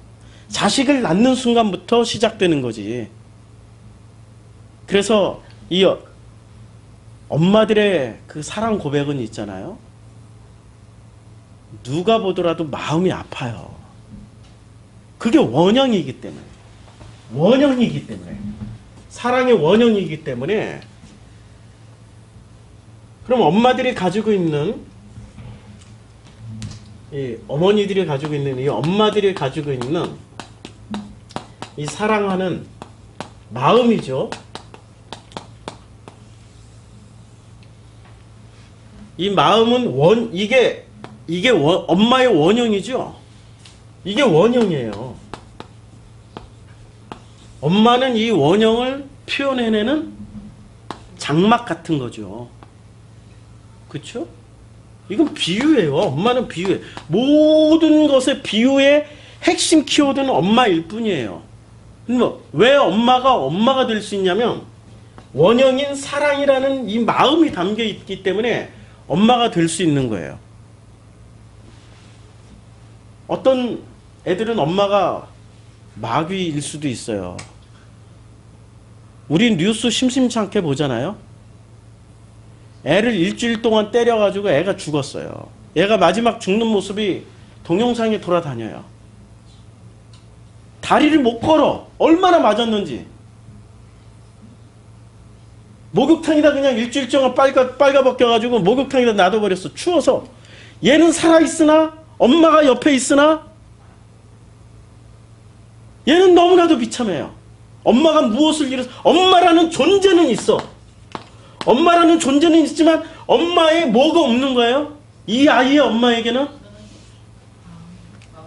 자식을 낳는 순간부터 시작되는 거지. 그래서 이 엄마들의 그 사랑 고백은 있잖아요. 누가 보더라도 마음이 아파요. 그게 원형이기 때문에. 원형이기 때문에. 사랑의 원형이기 때문에. 그럼 엄마들이 가지고 있는 이 어머니들이 가지고 있는 이 엄마들이 가지고 있는 이 사랑하는 마음이죠. 이 마음은 이게 엄마의 원형이죠. 이게 원형이에요. 엄마는 이 원형을 표현해내는 장막 같은 거죠. 그렇죠? 이건 비유예요. 엄마는 비유예요. 모든 것의 비유의 핵심 키워드는 엄마일 뿐이에요. 왜 엄마가 될 수 있냐면 원형인 사랑이라는 이 마음이 담겨 있기 때문에 엄마가 될 수 있는 거예요. 어떤 애들은 엄마가 마귀일 수도 있어요. 우리 뉴스 심심치 않게 보잖아요. 애를 일주일 동안 때려가지고 애가 죽었어요. 얘가 마지막 죽는 모습이 동영상에 돌아다녀요. 다리를 못 걸어. 얼마나 맞았는지. 목욕탕에다 그냥 일주일 동안 빨가벗겨가지고 목욕탕에다 놔둬버렸어. 추워서. 얘는 살아있으나 엄마가 옆에 있으나 얘는 너무나도 비참해요. 엄마가 무엇을 일어서 엄마라는 존재는 있어. 엄마라는 존재는 있지만 엄마의 뭐가 없는 거예요? 이 아이의 엄마에게는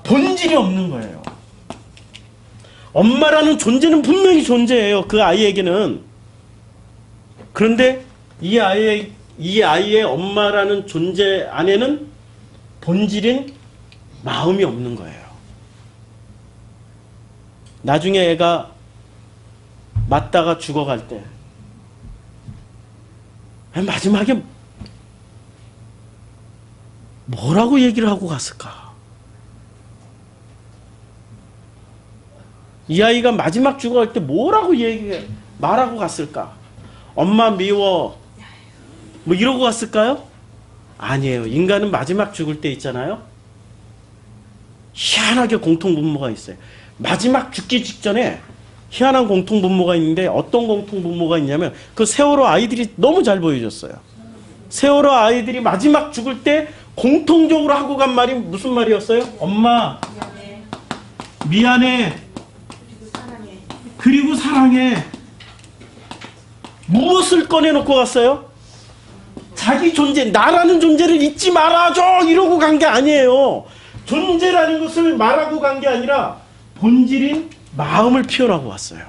본질이 없는 거예요. 엄마라는 존재는 분명히 존재해요. 그 아이에게는. 그런데 이 아이의 엄마라는 존재 안에는 본질인 마음이 없는 거예요. 나중에 애가 맞다가 죽어갈 때 마지막에 뭐라고 얘기를 하고 갔을까? 이 아이가 마지막 죽어갈 때 뭐라고 말하고 갔을까? 엄마 미워 뭐 이러고 갔을까요? 아니에요. 인간은 마지막 죽을 때 있잖아요. 희한하게 공통분모가 있어요. 마지막 죽기 직전에 희한한 공통분모가 있는데 어떤 공통분모가 있냐면 그 세월호 아이들이 너무 잘 보여줬어요. 세월호 아이들이 마지막 죽을 때 공통적으로 하고 간 말이 무슨 말이었어요? 엄마 미안해 그리고 사랑해. 무엇을 꺼내놓고 갔어요? 자기 존재, 나라는 존재를 잊지 말아줘 이러고 간 게 아니에요. 존재라는 것을 말하고 간 게 아니라 본질인 마음을 표현하고 왔어요.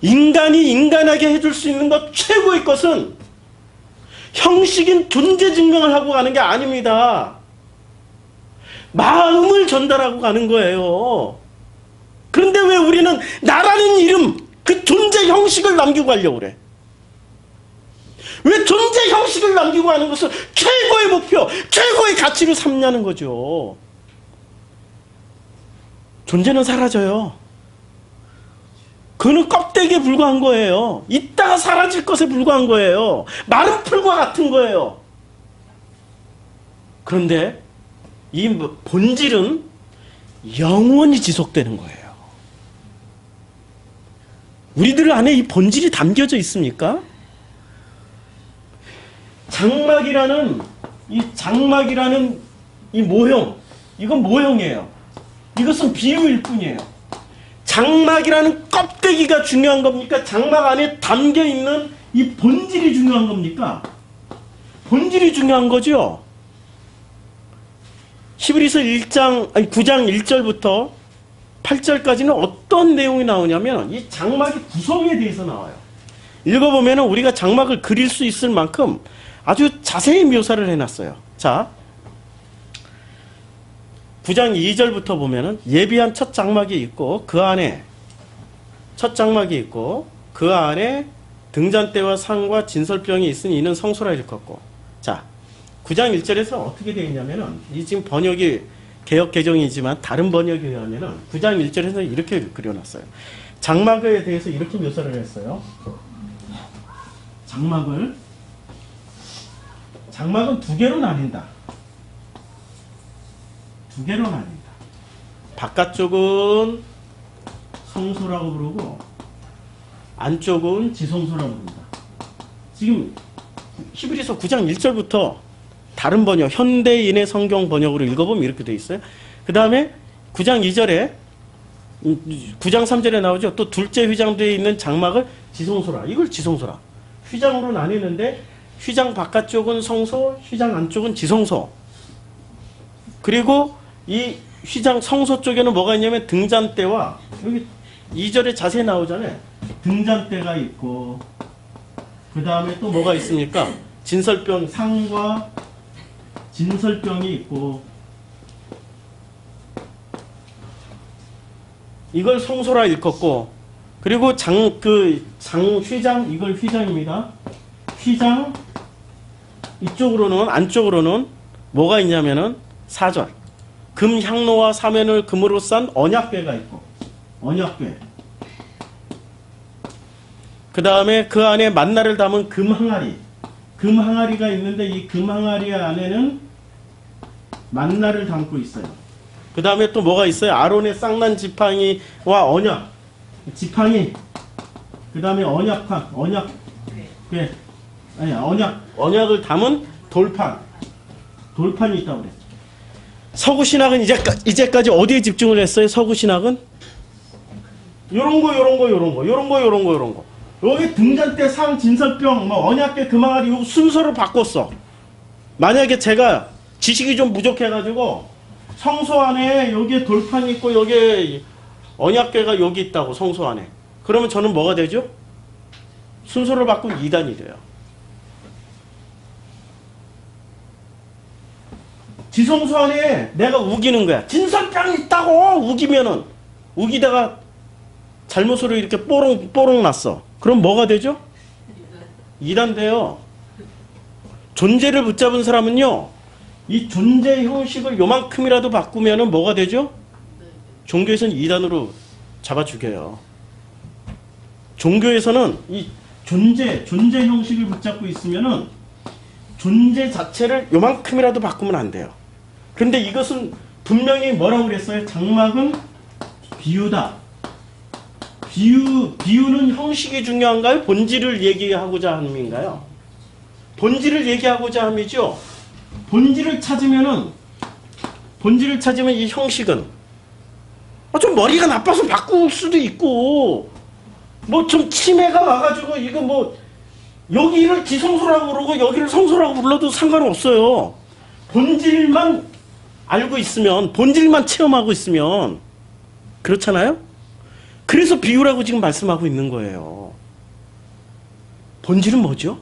인간이 인간에게 해줄 수 있는 것 최고의 것은 형식인 존재 증명을 하고 가는 게 아닙니다. 마음을 전달하고 가는 거예요. 그런데 왜 우리는 나라는 이름, 그 존재 형식을 남기고 가려고 그래? 왜 존재 형식을 남기고 가는 것을 최고의 목표, 최고의 가치로 삼냐는 거죠. 존재는 사라져요. 그는 껍데기에 불과한 거예요. 이따가 사라질 것에 불과한 거예요. 마른 풀과 같은 거예요. 그런데 이 본질은 영원히 지속되는 거예요. 우리들 안에 이 본질이 담겨져 있습니까? 장막이라는 이 모형, 이건 모형이에요. 이것은 비유일 뿐이에요. 장막이라는 껍데기가 중요한 겁니까? 장막 안에 담겨 있는 이 본질이 중요한 겁니까? 본질이 중요한 거죠. 히브리서 9장 1절부터 8절까지는 어떤 내용이 나오냐면 이 장막의 구성에 대해서 나와요. 읽어보면 우리가 장막을 그릴 수 있을 만큼 아주 자세히 묘사를 해놨어요. 자, 9장 2절부터 보면은 예비한 첫 장막이 있고 그 안에 등잔대와 상과 진설병이 있으니 이는 성소라 일컫고. 자, 9장 1절에서 어떻게 되어 있냐면은 이 지금 번역이 개역 개정이지만 다른 번역에 의하면은 9장 1절에서 이렇게 그려놨어요. 장막에 대해서 이렇게 묘사를 했어요. 장막은 두 개로 나뉜다. 바깥쪽은 성소라고 부르고 안쪽은 지성소라고 부른다. 지금 히브리서 9장 1절부터 다른 번역, 현대인의 성경 번역으로 읽어보면 이렇게 되어 있어요. 그 다음에 9장 2절에 9장 3절에 나오죠. 또 둘째 휘장되어 있는 장막을 지성소라. 이걸 지성소라. 휘장으로 나뉘는데 휘장 바깥쪽은 성소, 휘장 안쪽은 지성소. 그리고 이 휘장 성소 쪽에는 뭐가 있냐면 등잔대와 여기 2절에 자세히 나오잖아요. 등잔대가 있고 그 다음에 또 뭐가 있습니까? 진설병 상과 진설병이 있고 이걸 성소라 일컫고 그리고 휘장 이걸 휘장입니다. 휘장 이쪽으로는 안쪽으로는 뭐가 있냐면은 4절 금 향로와 사면을 금으로 싼 언약궤가 있고 언약궤 그 다음에 그 안에 만나를 담은 금 항아리가 있는데 이 금 항아리 안에는 만나를 담고 있어요. 그 다음에 또 뭐가 있어요? 아론의 쌍난 지팡이와 언약 지팡이 그 다음에 언약을 담은 돌판이 있다고 그랬죠. 서구신학은 이제까지 어디에 집중을 했어요? 서구신학은 요런 거 여기 등잔대 상 진설병 언약궤 금항아리 요 순서를 바꿨어. 만약에 제가 지식이 좀 부족해가지고 성소 안에 여기에 돌판이 있고 여기에 언약궤가 여기 있다고 성소 안에 그러면 저는 뭐가 되죠? 순서를 바꾸면 2단이 돼요. 지성소 안에 내가 우기는 거야. 진설병이 있다고 우기다가 잘못으로 이렇게 뽀롱 났어. 그럼 뭐가 되죠? 2단 돼요. 존재를 붙잡은 사람은요. 이 존재 형식을 요만큼이라도 바꾸면은 뭐가 되죠? 종교에서는 2단으로 잡아 죽여요. 종교에서는 이 존재 형식을 붙잡고 있으면은 존재 자체를 요만큼이라도 바꾸면 안 돼요. 그런데 이것은 분명히 뭐라고 그랬어요? 장막은 비유다. 비유는 형식이 중요한가요? 본질을 얘기하고자 함인가요? 본질을 얘기하고자 함이죠. 본질을 찾으면 이 형식은 좀 머리가 나빠서 바꿀 수도 있고 뭐 좀 치매가 와가지고 이거 뭐 여기를 지성소라고 그러고 여기를 성소라고 불러도 상관없어요. 본질만 알고 있으면 본질만 체험하고 있으면 그렇잖아요? 그래서 비유라고 지금 말씀하고 있는 거예요. 본질은 뭐죠?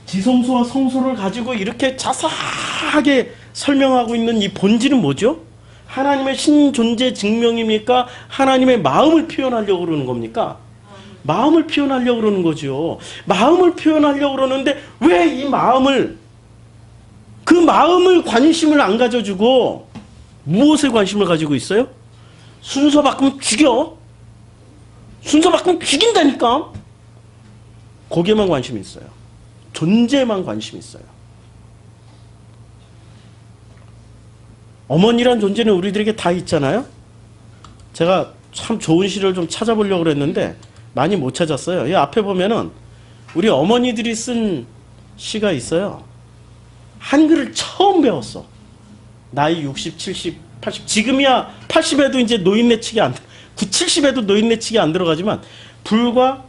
지성소와 성소를 가지고 이렇게 자세하게 설명하고 있는 이 본질은 뭐죠? 하나님의 신존재 증명입니까? 하나님의 마음을 표현하려고 그러는 겁니까? 마음을 표현하려고 그러는 거죠. 마음을 표현하려고 그러는데 왜 이 그 마음을 관심을 안 가져주고 무엇에 관심을 가지고 있어요? 순서 바꾸면 죽여. 순서 바꾸면 죽인다니까. 거기에만 관심이 있어요. 존재에만 관심이 있어요. 어머니란 존재는 우리들에게 다 있잖아요. 제가 참 좋은 시를 좀 찾아보려고 그랬는데 많이 못 찾았어요. 이 앞에 보면은 우리 어머니들이 쓴 시가 있어요. 한글을 처음 배웠어. 나이 60, 70, 80. 지금이야 80에도 이제 노인네 치기 70에도 노인네 치기 안 들어가지만 불과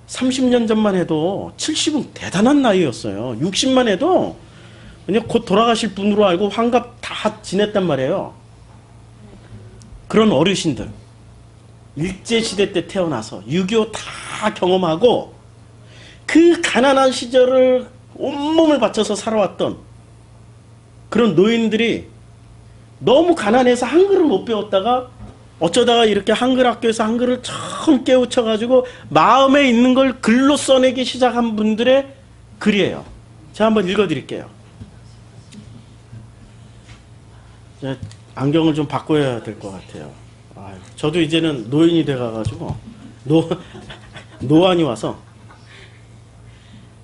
30년 전만 해도 70은 대단한 나이였어요. 60만 해도 그냥 곧 돌아가실 분으로 알고 환갑 다 지냈단 말이에요. 그런 어르신들. 일제시대 때 태어나서 6.25 다 경험하고 그 가난한 시절을 온몸을 바쳐서 살아왔던 그런 노인들이 너무 가난해서 한글을 못 배웠다가 어쩌다가 이렇게 한글 학교에서 한글을 처음 깨우쳐가지고 마음에 있는 걸 글로 써내기 시작한 분들의 글이에요. 제가 한번 읽어드릴게요. 안경을 좀 바꿔야 될 것 같아요. 저도 이제는 노인이 돼가가지고 노안이 와서.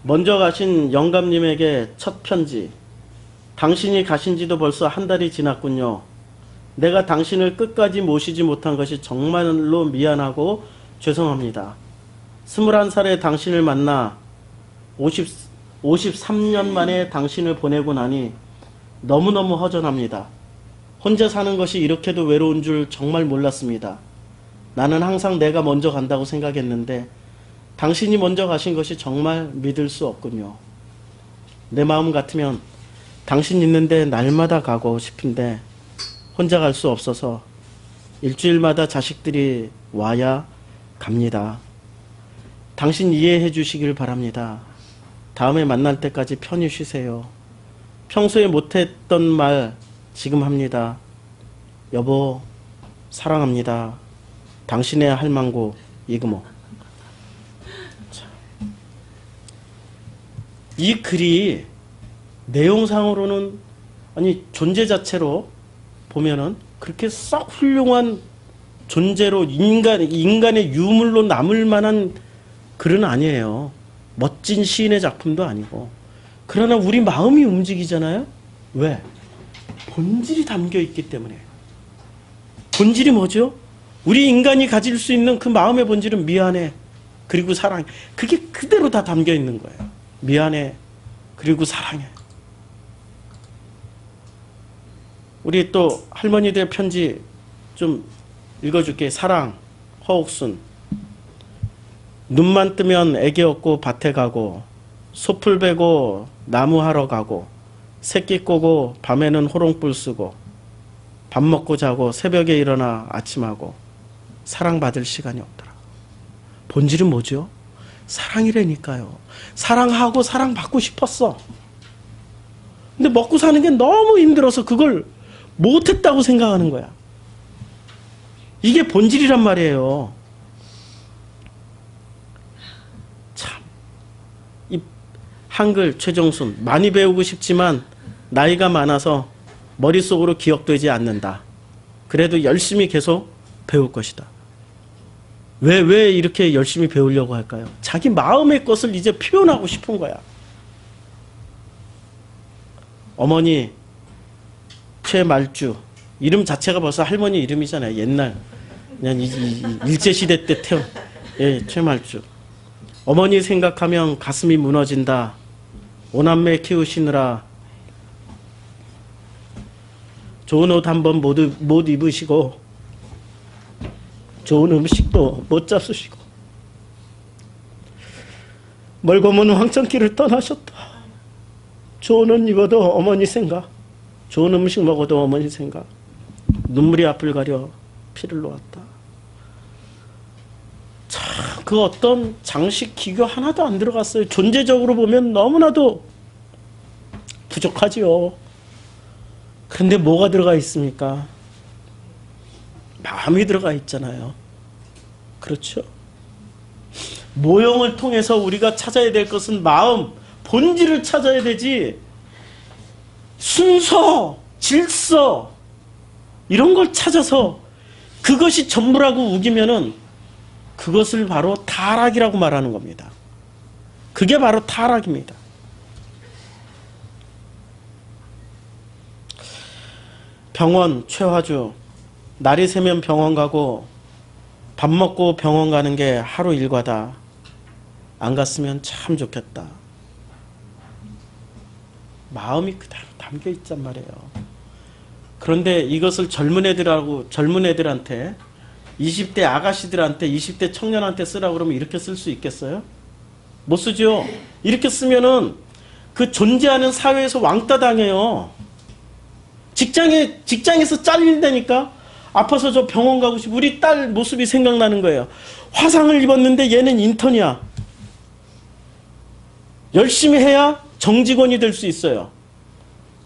먼저 가신 영감님에게 첫 편지. 당신이 가신 지도 벌써 한 달이 지났군요. 내가 당신을 끝까지 모시지 못한 것이 정말로 미안하고 죄송합니다. 21살에 당신을 만나 53년 만에 당신을 보내고 나니 너무너무 허전합니다. 혼자 사는 것이 이렇게도 외로운 줄 정말 몰랐습니다. 나는 항상 내가 먼저 간다고 생각했는데 당신이 먼저 가신 것이 정말 믿을 수 없군요. 내 마음 같으면 당신 있는데 날마다 가고 싶은데 혼자 갈 수 없어서 일주일마다 자식들이 와야 갑니다. 당신 이해해 주시길 바랍니다. 다음에 만날 때까지 편히 쉬세요. 평소에 못했던 말 지금 합니다. 여보, 사랑합니다. 당신의 할망구 이금호. 이 글이 내용상으로는 아니 존재 자체로 보면은 그렇게 썩 훌륭한 존재로 인간의 유물로 남을 만한 글은 아니에요. 멋진 시인의 작품도 아니고. 그러나 우리 마음이 움직이잖아요. 왜? 본질이 담겨 있기 때문에. 본질이 뭐죠? 우리 인간이 가질 수 있는 그 마음의 본질은 미안해, 그리고 사랑해. 그게 그대로 다 담겨 있는 거예요. 미안해, 그리고 사랑해. 우리 또 할머니들 편지 좀 읽어줄게. 사랑, 허옥순. 눈만 뜨면 애기 얻고 밭에 가고, 소풀 베고 나무 하러 가고, 새끼 꼬고 밤에는 호롱불 쓰고, 밥 먹고 자고 새벽에 일어나 아침하고, 사랑받을 시간이 없더라. 본질은 뭐죠? 사랑이라니까요. 사랑하고 사랑받고 싶었어. 근데 먹고 사는 게 너무 힘들어서 그걸 못했다고 생각하는 거야. 이게 본질이란 말이에요. 참, 이 한글 최정순 많이 배우고 싶지만 나이가 많아서 머릿속으로 기억되지 않는다. 그래도 열심히 계속 배울 것이다. 왜 이렇게 열심히 배우려고 할까요? 자기 마음의 것을 이제 표현하고 싶은 거야. 어머니 최말주, 이름 자체가 벌써 할머니 이름이잖아요. 옛날 그냥 일제시대 때 태운, 예, 최말주. 어머니 생각하면 가슴이 무너진다. 오남매 키우시느라 좋은 옷 한 번 못 입으시고 좋은 음식도 못 잡수시고 멀고 먼 황천길을 떠나셨다. 좋은 옷 입어도 어머니 생각, 좋은 음식 먹어도 어머니 생각. 눈물이 앞을 가려 피를 놓았다. 참, 그 어떤 장식 기교 하나도 안 들어갔어요. 존재적으로 보면 너무나도 부족하지요. 그런데 뭐가 들어가 있습니까? 마음이 들어가 있잖아요. 그렇죠? 모형을 통해서 우리가 찾아야 될 것은 마음, 본질을 찾아야 되지, 순서, 질서 이런 걸 찾아서 그것이 전부라고 우기면은 그것을 바로 타락이라고 말하는 겁니다. 그게 바로 타락입니다. 병원 최화주. 날이 새면 병원 가고 밥 먹고 병원 가는 게 하루 일과다. 안 갔으면 참 좋겠다. 마음이 그대로 담겨 있단 말이에요. 그런데 이것을 젊은 애들한테, 20대 아가씨들한테, 20대 청년한테 쓰라고 그러면 이렇게 쓸 수 있겠어요? 못 쓰죠. 이렇게 쓰면은 그 존재하는 사회에서 왕따 당해요. 직장에서 잘린다니까. 아파서 저 병원 가고 싶어. 우리 딸 모습이 생각나는 거예요. 화상을 입었는데 얘는 인턴이야. 열심히 해야 정직원이 될 수 있어요.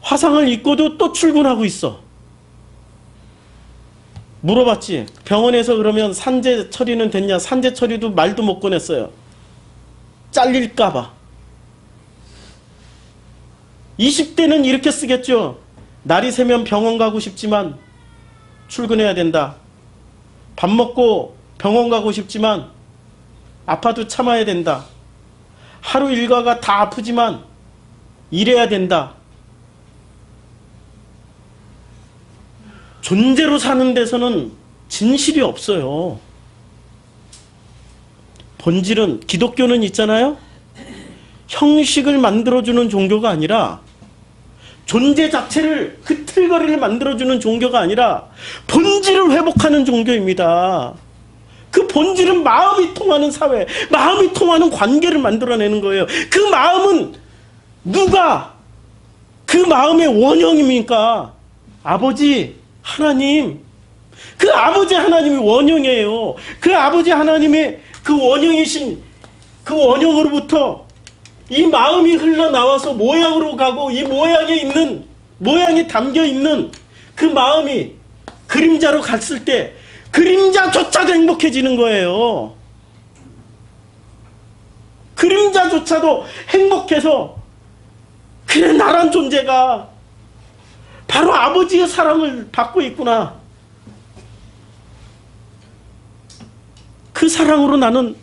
화상을 입고도 또 출근하고 있어. 물어봤지. 병원에서 그러면 산재 처리는 됐냐? 산재 처리도 말도 못 꺼냈어요. 잘릴까봐. 20대는 이렇게 쓰겠죠. 날이 새면 병원 가고 싶지만 출근해야 된다. 밥 먹고 병원 가고 싶지만 아파도 참아야 된다. 하루 일과가 다 아프지만 일해야 된다. 존재로 사는 데서는 진실이 없어요. 본질은, 기독교는 있잖아요. 형식을 만들어주는 종교가 아니라 존재 자체를 흐틀거리를 만들어주는 종교가 아니라 본질을 회복하는 종교입니다. 그 본질은 마음이 통하는 사회, 마음이 통하는 관계를 만들어내는 거예요. 그 마음은 누가 그 마음의 원형입니까? 아버지 하나님. 그 아버지 하나님이 원형이에요. 그 아버지 하나님의 그 원형이신 그 원형으로부터 이 마음이 흘러나와서 모양으로 가고 이 모양에 담겨 있는 그 마음이 그림자로 갔을 때 그림자조차도 행복해지는 거예요. 그림자조차도 행복해서 그래 나란 존재가 바로 아버지의 사랑을 받고 있구나. 그 사랑으로 나는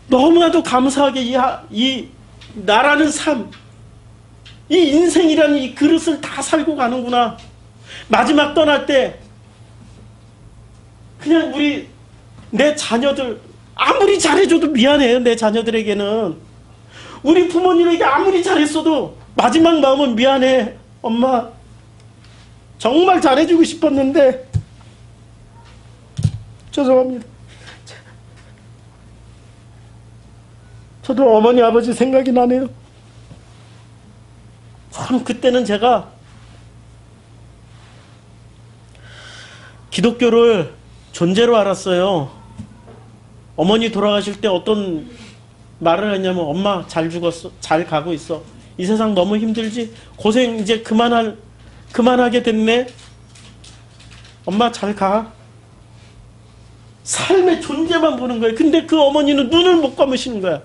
너무나도 감사하게 이 나라는 삶, 이 인생이라는 이 그릇을 다 살고 가는구나. 마지막 떠날 때 그냥 내 자녀들 아무리 잘해줘도 미안해요. 내 자녀들에게는 우리 부모님에게 아무리 잘했어도 마지막 마음은 미안해. 엄마 정말 잘해주고 싶었는데 죄송합니다. 저도 어머니 아버지 생각이 나네요. 참 그때는 제가 기독교를 존재로 알았어요. 어머니 돌아가실 때 어떤 말을 했냐면 엄마 잘 죽었어. 잘 가고 있어. 이 세상 너무 힘들지? 고생 이제 그만하게 됐네. 엄마 잘 가. 삶의 존재만 보는 거예요. 근데 그 어머니는 눈을 못 감으시는 거야.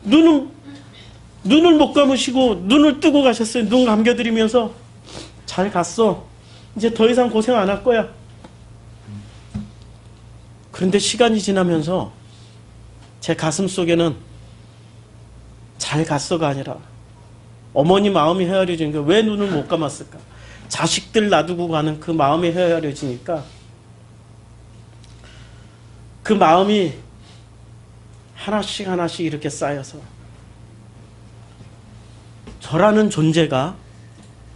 눈을 못 감으시고 눈을 뜨고 가셨어요. 눈 감겨드리면서 잘 갔어. 이제 더 이상 고생 안 할 거야. 그런데 시간이 지나면서 제 가슴 속에는 잘 갔어가 아니라 어머니 마음이 헤아려지니까 왜 눈을 못 감았을까? 자식들 놔두고 가는 그 마음이 헤아려지니까 그 마음이 하나씩 하나씩 이렇게 쌓여서 저라는 존재가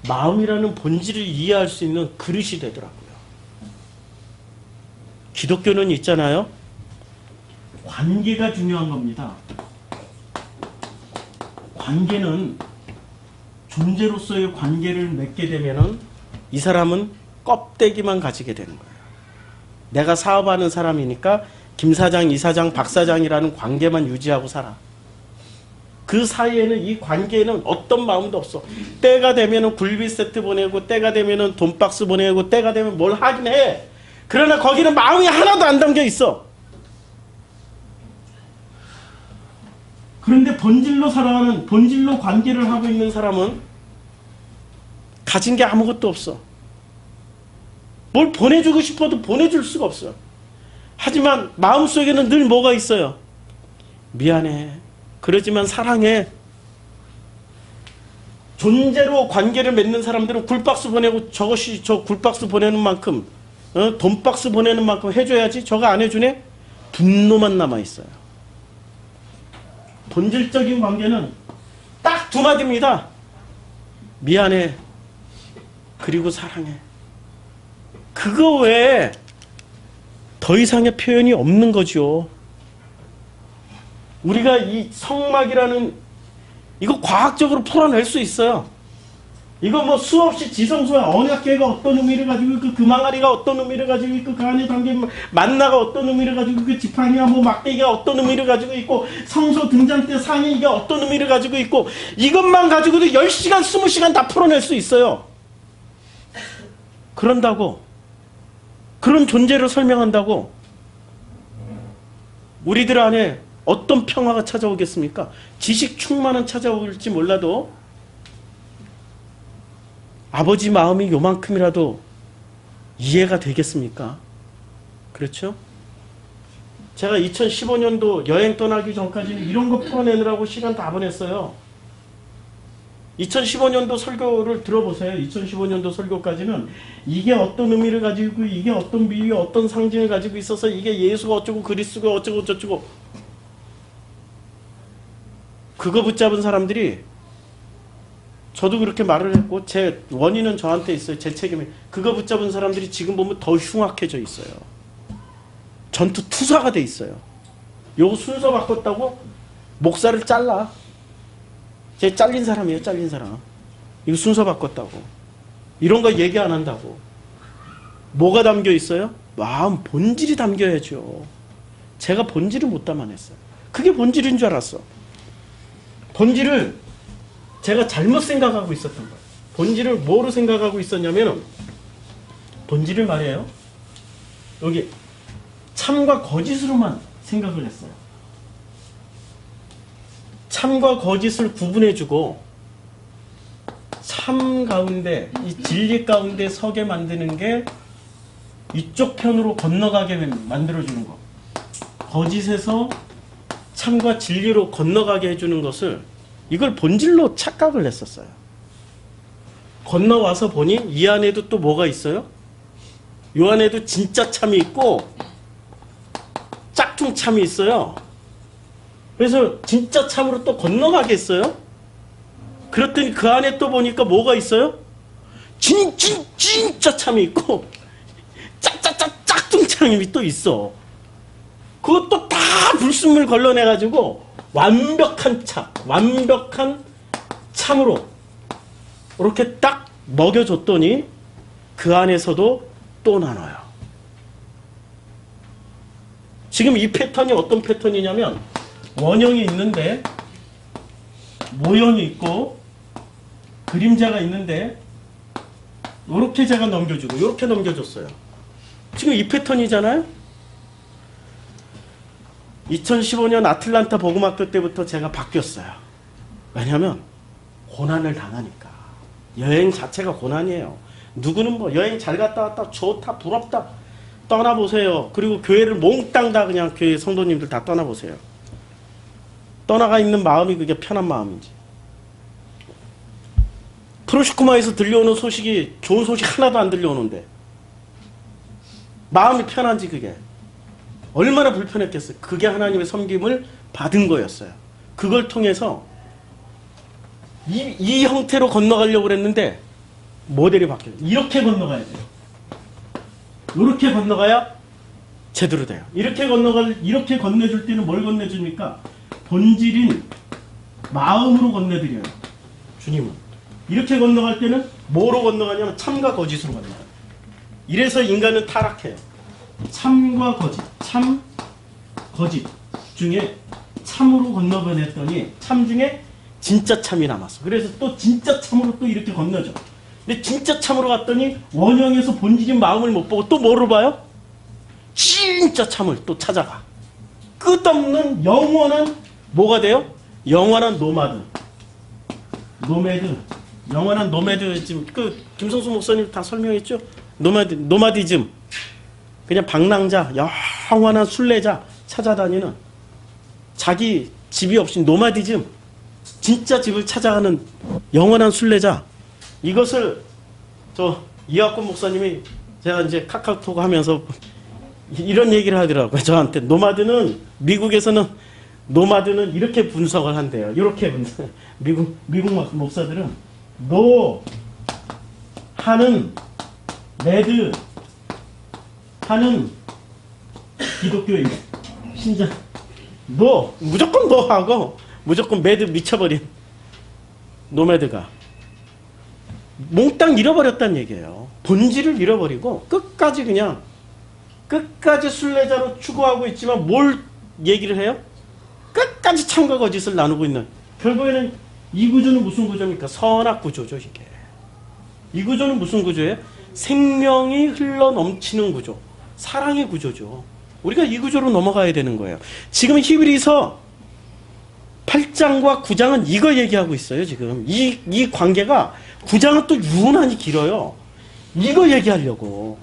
마음이라는 본질을 이해할 수 있는 그릇이 되더라고요. 기독교는 있잖아요. 관계가 중요한 겁니다. 관계는 존재로서의 관계를 맺게 되면은 이 사람은 껍데기만 가지게 되는 거예요. 내가 사업하는 사람이니까 김 사장, 이 사장, 박 사장이라는 관계만 유지하고 살아. 그 사이에는 이 관계에는 어떤 마음도 없어. 때가 되면은 굴비 세트 보내고 때가 되면은 돈박스 보내고 때가 되면 뭘 하긴 해. 그러나 거기는 마음이 하나도 안 담겨 있어. 그런데 본질로 살아가는, 본질로 관계를 하고 있는 사람은 가진 게 아무것도 없어. 뭘 보내주고 싶어도 보내줄 수가 없어. 하지만 마음속에는 늘 뭐가 있어요? 미안해. 그러지만 사랑해. 존재로 관계를 맺는 사람들은 굴박스 보내고 저것이 저 굴박스 보내는 만큼 돈박스 보내는 만큼 해줘야지. 저거 안 해주네? 분노만 남아있어요. 본질적인 관계는 딱 두 마디입니다. 미안해. 그리고 사랑해. 그거 외에 더 이상의 표현이 없는 거죠. 우리가 이 성막이라는 이거 과학적으로 풀어낼 수 있어요. 이거 뭐 수없이 지성소의 언약궤가 어떤 의미를 가지고 있고 그 망아리가 어떤 의미를 가지고 있고 그 안에 담긴 만나가 어떤 의미를 가지고 있고 그 지팡이와 뭐 막대기가 어떤 의미를 가지고 있고 성소 등잔 때 상의가 어떤 의미를 가지고 있고 이것만 가지고도 10시간 20시간 다 풀어낼 수 있어요. 그런다고 그런 존재를 설명한다고 우리들 안에 어떤 평화가 찾아오겠습니까? 지식 충만은 찾아올지 몰라도 아버지 마음이 요만큼이라도 이해가 되겠습니까? 그렇죠? 제가 2015년도 여행 떠나기 전까지는 이런 거 풀어내느라고 시간 다 보냈어요. 2015년도 설교를 들어보세요. 2015년도 설교까지는 이게 어떤 의미를 가지고 있고 이게 어떤 비유, 어떤 상징을 가지고 있어서 이게 예수가 어쩌고 그리스도가 어쩌고 저쩌고 그거 붙잡은 사람들이 저도 그렇게 말을 했고 제 원인은 저한테 있어요. 제 책임이. 그거 붙잡은 사람들이 지금 보면 더 흉악해져 있어요. 전투 투사가 돼 있어요. 요거 순서 바꿨다고 목살을 잘라. 제 잘린 사람이에요. 잘린 사람. 이거 순서 바꿨다고. 이런 거 얘기 안 한다고. 뭐가 담겨 있어요? 마음 본질이 담겨야죠. 제가 본질을 못 담아냈어요. 그게 본질인 줄 알았어. 본질을 제가 잘못 생각하고 있었던 거예요. 본질을 뭐로 생각하고 있었냐면 본질을 말해요. 여기 참과 거짓으로만 생각을 했어요. 참과 거짓을 구분해주고 참 가운데 이 진리 가운데 서게 만드는 게 이쪽 편으로 건너가게 만들어주는 거. 거짓에서 참과 진리로 건너가게 해주는 것을 이걸 본질로 착각을 했었어요. 건너와서 보니 이 안에도 또 뭐가 있어요? 이 안에도 진짜 참이 있고 짝퉁 참이 있어요. 그래서 진짜 참으로 또 건너가겠어요? 그랬더니 그 안에 또 보니까 뭐가 있어요? 진짜 참이 있고 짝퉁 참이 또 있어. 그것도 다 불순물 걸러내가지고 완벽한 참으로 이렇게 딱 먹여줬더니 그 안에서도 또 나눠요. 지금 이 패턴이 어떤 패턴이냐면 원형이 있는데 모형이 있고 그림자가 있는데 이렇게 제가 넘겨주고 이렇게 넘겨줬어요. 지금 이 패턴이잖아요. 2015년 아틀란타 복음학교 때부터 제가 바뀌었어요. 왜냐하면 고난을 당하니까. 여행 자체가 고난이에요. 누구는 뭐 여행 잘 갔다 왔다 좋다 부럽다 떠나보세요. 그리고 교회를 몽땅 다 그냥 교회 성도님들 다 떠나보세요. 떠나가 있는 마음이 그게 편한 마음인지. 프로시쿠마에서 들려오는 소식이 좋은 소식 하나도 안 들려오는데 마음이 편한지 그게 얼마나 불편했겠어요. 그게 하나님의 섬김을 받은 거였어요. 그걸 통해서 이 형태로 건너가려고 그랬는데 모델이 바뀌어요. 이렇게 건너가야 돼요. 이렇게 건너가야 제대로 돼요. 이렇게 건네줄 때는 뭘 건네줍니까? 본질인 마음으로 건네드려요. 주님은. 이렇게 건너갈 때는 뭐로 건너가냐면 참과 거짓으로 건너가요. 이래서 인간은 타락해요. 참과 거짓, 참, 거짓 중에 참으로 건너보냈더니 참 중에 진짜 참이 남았어. 그래서 또 진짜 참으로 또 이렇게 건너죠. 근데 진짜 참으로 갔더니 원형에서 본질인 마음을 못 보고 또 뭐로 봐요? 진짜 참을 또 찾아가. 끝없는 영원한 뭐가 돼요? 영원한 노매드. 영원한 노매드. 지금 김성수 목사님 다 설명했죠? 노마디즘. 그냥 방랑자, 영원한 순례자 찾아다니는 자기 집이 없이 노마디즘. 진짜 집을 찾아가는 영원한 순례자. 이것을 이학권 목사님이 제가 이제 카카오톡 하면서 이런 얘기를 하더라고요. 저한테 미국에서는 노마드는 이렇게 분석을 한대요. 이렇게 미국 목사들은 하는 매드 하는 기독교인 신자 무조건 하고 무조건 매드 미쳐버린 노매드가 몽땅 잃어버렸다는 얘기예요. 본질을 잃어버리고 끝까지 순례자로 추구하고 있지만 뭘 얘기를 해요? 끝까지 참과 거짓을 나누고 있는. 결국에는 이 구조는 무슨 구조입니까? 선악 구조죠. 이게. 이 구조는 무슨 구조예요? 생명이 흘러 넘치는 구조. 사랑의 구조죠. 우리가 이 구조로 넘어가야 되는 거예요. 지금 히브리서 8장과 9장은 이거 얘기하고 있어요. 지금 이 관계가 9장은 또 유난히 길어요. 이거 얘기하려고.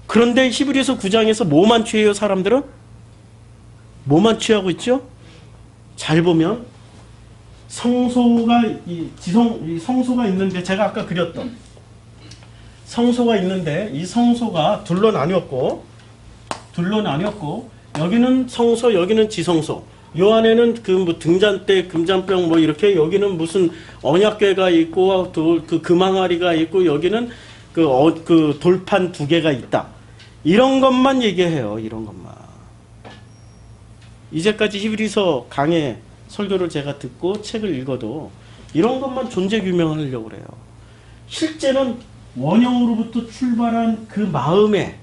그런데 히브리서 9장에서 뭐만 취해요? 사람들은? 뭐만 취하고 있죠? 잘 보면 성소가 성소가 있는데 제가 아까 그렸던 성소가 있는데 이 성소가 둘로 나뉘었고 여기는 성소, 여기는 지성소. 요 안에는 그 뭐 등잔대, 금잔병 뭐 이렇게 여기는 무슨 언약궤가 있고 그 금항아리가 있고 여기는 그 돌판 2개가 있다. 이런 것만 얘기해요. 이런 것만. 이제까지 히브리서 강의 설교를 제가 듣고 책을 읽어도 이런 것만 존재 규명하려고 그래요. 실제는 원형으로부터 출발한 그 마음의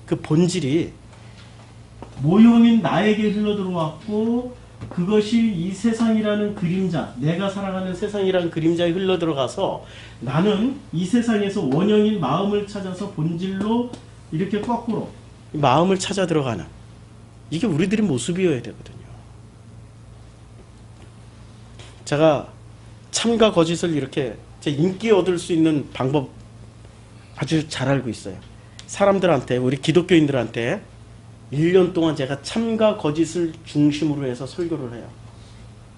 그 본질이 모형인 나에게 흘러들어왔고 그것이 이 세상이라는 그림자, 내가 살아가는 세상이라는 그림자에 흘러들어가서 나는 이 세상에서 원형인 마음을 찾아서 본질로 이렇게 거꾸로 마음을 찾아 들어가는, 이게 우리들의 모습이어야 되거든요. 제가 참과 거짓을 이렇게 제 인기 얻을 수 있는 방법 아주 잘 알고 있어요. 사람들한테, 우리 기독교인들한테 1년 동안 제가 참과 거짓을 중심으로 해서 설교를 해요.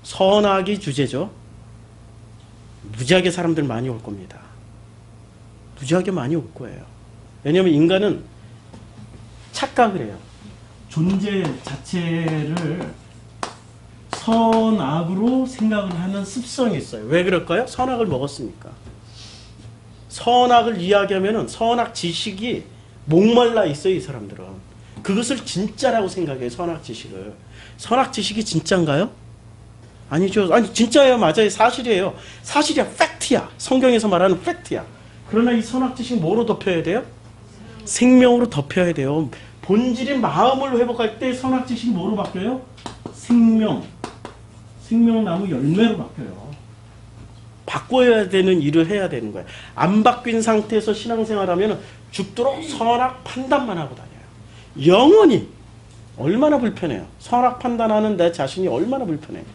선악이 주제죠. 무지하게 사람들 많이 올 겁니다. 무지하게 많이 올 거예요. 왜냐하면 인간은 착각을 해요. 존재 자체를 선악으로 생각을 하는 습성이 있어요. 왜 그럴까요? 선악을 먹었으니까. 선악을 이야기하면 선악 지식이 목말라 있어요. 이 사람들은. 그것을 진짜라고 생각해요. 선악 지식을. 선악 지식이 진짜인가요? 아니죠. 아니 진짜예요. 맞아요. 사실이에요. 사실이야. 팩트야. 성경에서 말하는 팩트야. 그러나 이 선악 지식 뭐로 덮여야 돼요? 생명으로 덮여야 돼요. 본질인 마음을 회복할 때 선악 지식이 뭐로 바뀌어요? 생명나무 열매로 바뀌어요. 바꿔야 되는 일을 해야 되는 거예요. 안 바뀐 상태에서 신앙생활하면 죽도록 선악 판단만 하고 다녀요. 영원히. 얼마나 불편해요. 선악 판단하는 내 자신이 얼마나 불편해요.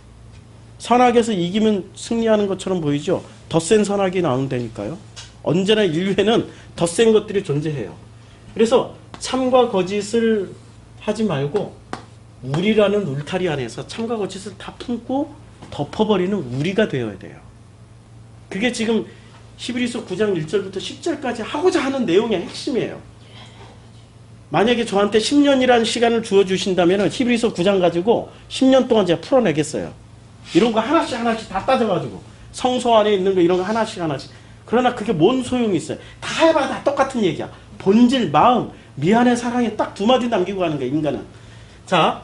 선악에서 이기면 승리하는 것처럼 보이죠. 더 센 선악이 나온다니까요. 언제나 인류에는 더 센 것들이 존재해요. 그래서 참과 거짓을 하지 말고 우리라는 울타리 안에서 참과 거짓을 다 품고 덮어버리는 우리가 되어야 돼요. 그게 지금 히브리서 9장 1절부터 10절까지 하고자 하는 내용의 핵심이에요. 만약에 저한테 10년이라는 시간을 주어주신다면 히브리서 9장 가지고 10년 동안 제가 풀어내겠어요. 이런 거 하나씩 다 따져가지고 성소 안에 있는 거 이런 거 하나씩. 그러나 그게 뭔 소용이 있어요. 다 해봐야 다 똑같은 얘기야. 본질, 마음, 미안해, 사랑해 딱 2마디 남기고 가는 거예요. 인간은. 자,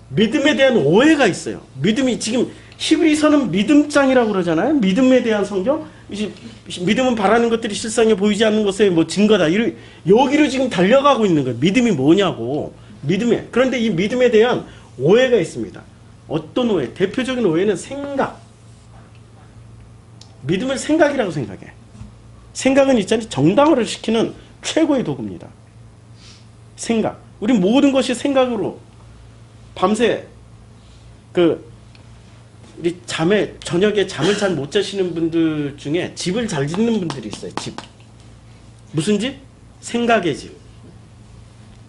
믿음에 대한 오해가 있어요. 믿음이 지금 히브리서는 믿음장이라고 그러잖아요. 믿음에 대한 성경. 믿음은 바라는 것들이 실상에 보이지 않는 것의 뭐 증거다. 여기로 지금 달려가고 있는 거예요. 믿음이 뭐냐고. 믿음에. 그런데 이 믿음에 대한 오해가 있습니다. 어떤 오해? 대표적인 오해는 생각. 믿음을 생각이라고 생각해. 생각은 있잖아요. 정당화를 시키는 최고의 도구입니다. 생각. 우리 모든 것이 생각으로 밤새 우리 저녁에 잠을 잘 못 자시는 분들 중에 집을 잘 짓는 분들이 있어요. 집. 무슨 집? 생각의 집.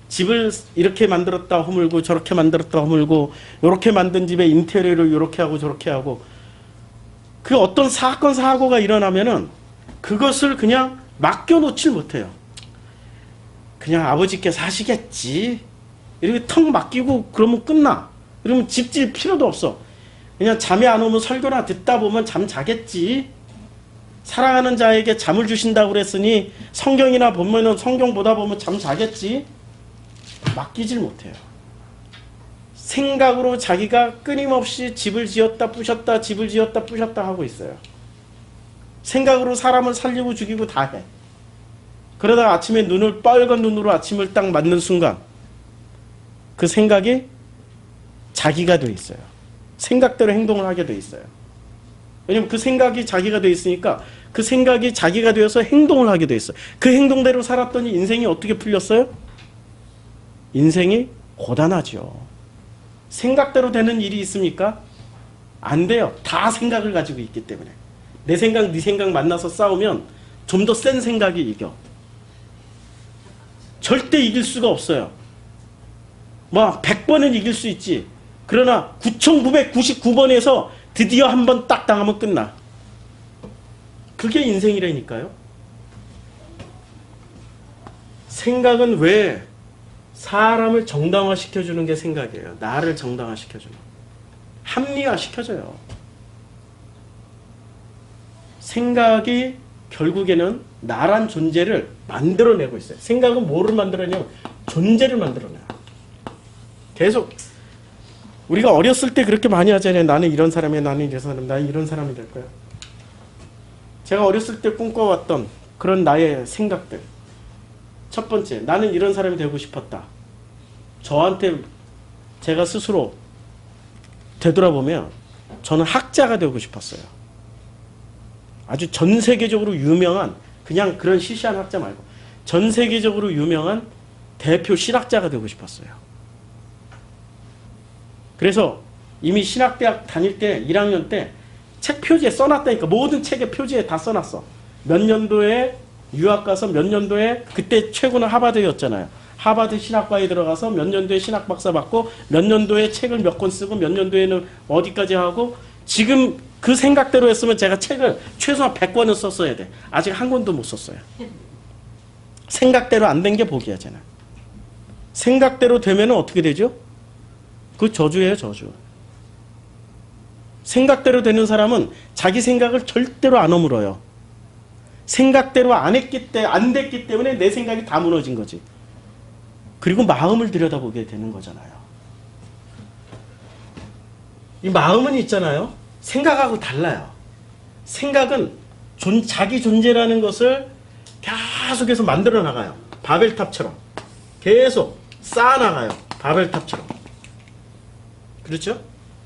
집을 이렇게 만들었다 허물고 저렇게 만들었다 허물고 이렇게 만든 집에 인테리어를 이렇게 하고 저렇게 하고 그 어떤 사건 사고가 일어나면은 그것을 그냥 맡겨놓질 못해요. 그냥 아버지께서 하시겠지. 이렇게 턱 맡기고 그러면 끝나. 그러면 집 질 필요도 없어. 그냥 잠이 안 오면 설교나 듣다 보면 잠 자겠지. 사랑하는 자에게 잠을 주신다고 그랬으니 성경이나 보면은 성경 보다 보면 잠 자겠지. 맡기질 못해요. 생각으로 자기가 끊임없이 집을 지었다 부셨다 집을 지었다 부셨다 하고 있어요. 생각으로 사람을 살리고 죽이고 다 해. 그러다가 아침에 빨간 눈으로 아침을 딱 맞는 순간 그 생각이 자기가 돼 있어요. 생각대로 행동을 하게 돼 있어요. 왜냐면 그 생각이 자기가 돼 있으니까 그 생각이 자기가 되어서 행동을 하게 돼 있어요. 그 행동대로 살았더니 인생이 어떻게 풀렸어요? 인생이 고단하죠. 생각대로 되는 일이 있습니까? 안 돼요. 다 생각을 가지고 있기 때문에. 내 생각, 네 생각 만나서 싸우면 좀 더 센 생각이 이겨. 절대 이길 수가 없어요. 뭐 100번은 이길 수 있지. 그러나 9999번에서 드디어 한 번 딱 당하면 끝나. 그게 인생이라니까요. 생각은 왜 사람을 정당화시켜주는 게 생각이에요. 나를 정당화시켜주는. 합리화시켜줘요. 생각이 결국에는 나란 존재를 만들어내고 있어요. 생각은 뭐를 만들어내냐면 존재를 만들어내요. 계속 우리가 어렸을 때 그렇게 많이 하잖아요. 나는 이런 사람이야. 나는 이런 사람. 나는 이런 사람이 될 거야. 제가 어렸을 때 꿈꿔왔던 그런 나의 생각들. 첫 번째, 나는 이런 사람이 되고 싶었다. 저한테 제가 스스로 되돌아보면 저는 학자가 되고 싶었어요. 아주 전 세계적으로 유명한, 그냥 그런 시시한 학자 말고 전 세계적으로 유명한 대표 신학자가 되고 싶었어요. 그래서 이미 신학대학 다닐 때 1학년 때 책 표지에 써놨다니까. 모든 책의 표지에 다 써놨어. 몇 년도에 유학 가서 몇 년도에, 그때 최고는 하버드였잖아요. 하버드 신학과에 들어가서 몇 년도에 신학 박사 받고 몇 년도에 책을 몇 권 쓰고 몇 년도에는 어디까지 하고, 지금 그 생각대로 했으면 제가 책을 최소한 100권은 썼어야 돼. 아직 한 권도 못 썼어요. 생각대로 안 된 게 복이야잖아. 생각대로 되면 어떻게 되죠? 그 저주예요, 저주. 생각대로 되는 사람은 자기 생각을 절대로 안 허물어요. 생각대로 안 됐기 때문에 내 생각이 다 무너진 거지. 그리고 마음을 들여다보게 되는 거잖아요. 이 마음은 있잖아요. 생각하고 달라요. 생각은 자기 존재라는 것을 계속해서 만들어 나가요. 바벨탑처럼. 계속 쌓아나가요. 바벨탑처럼. 그렇죠?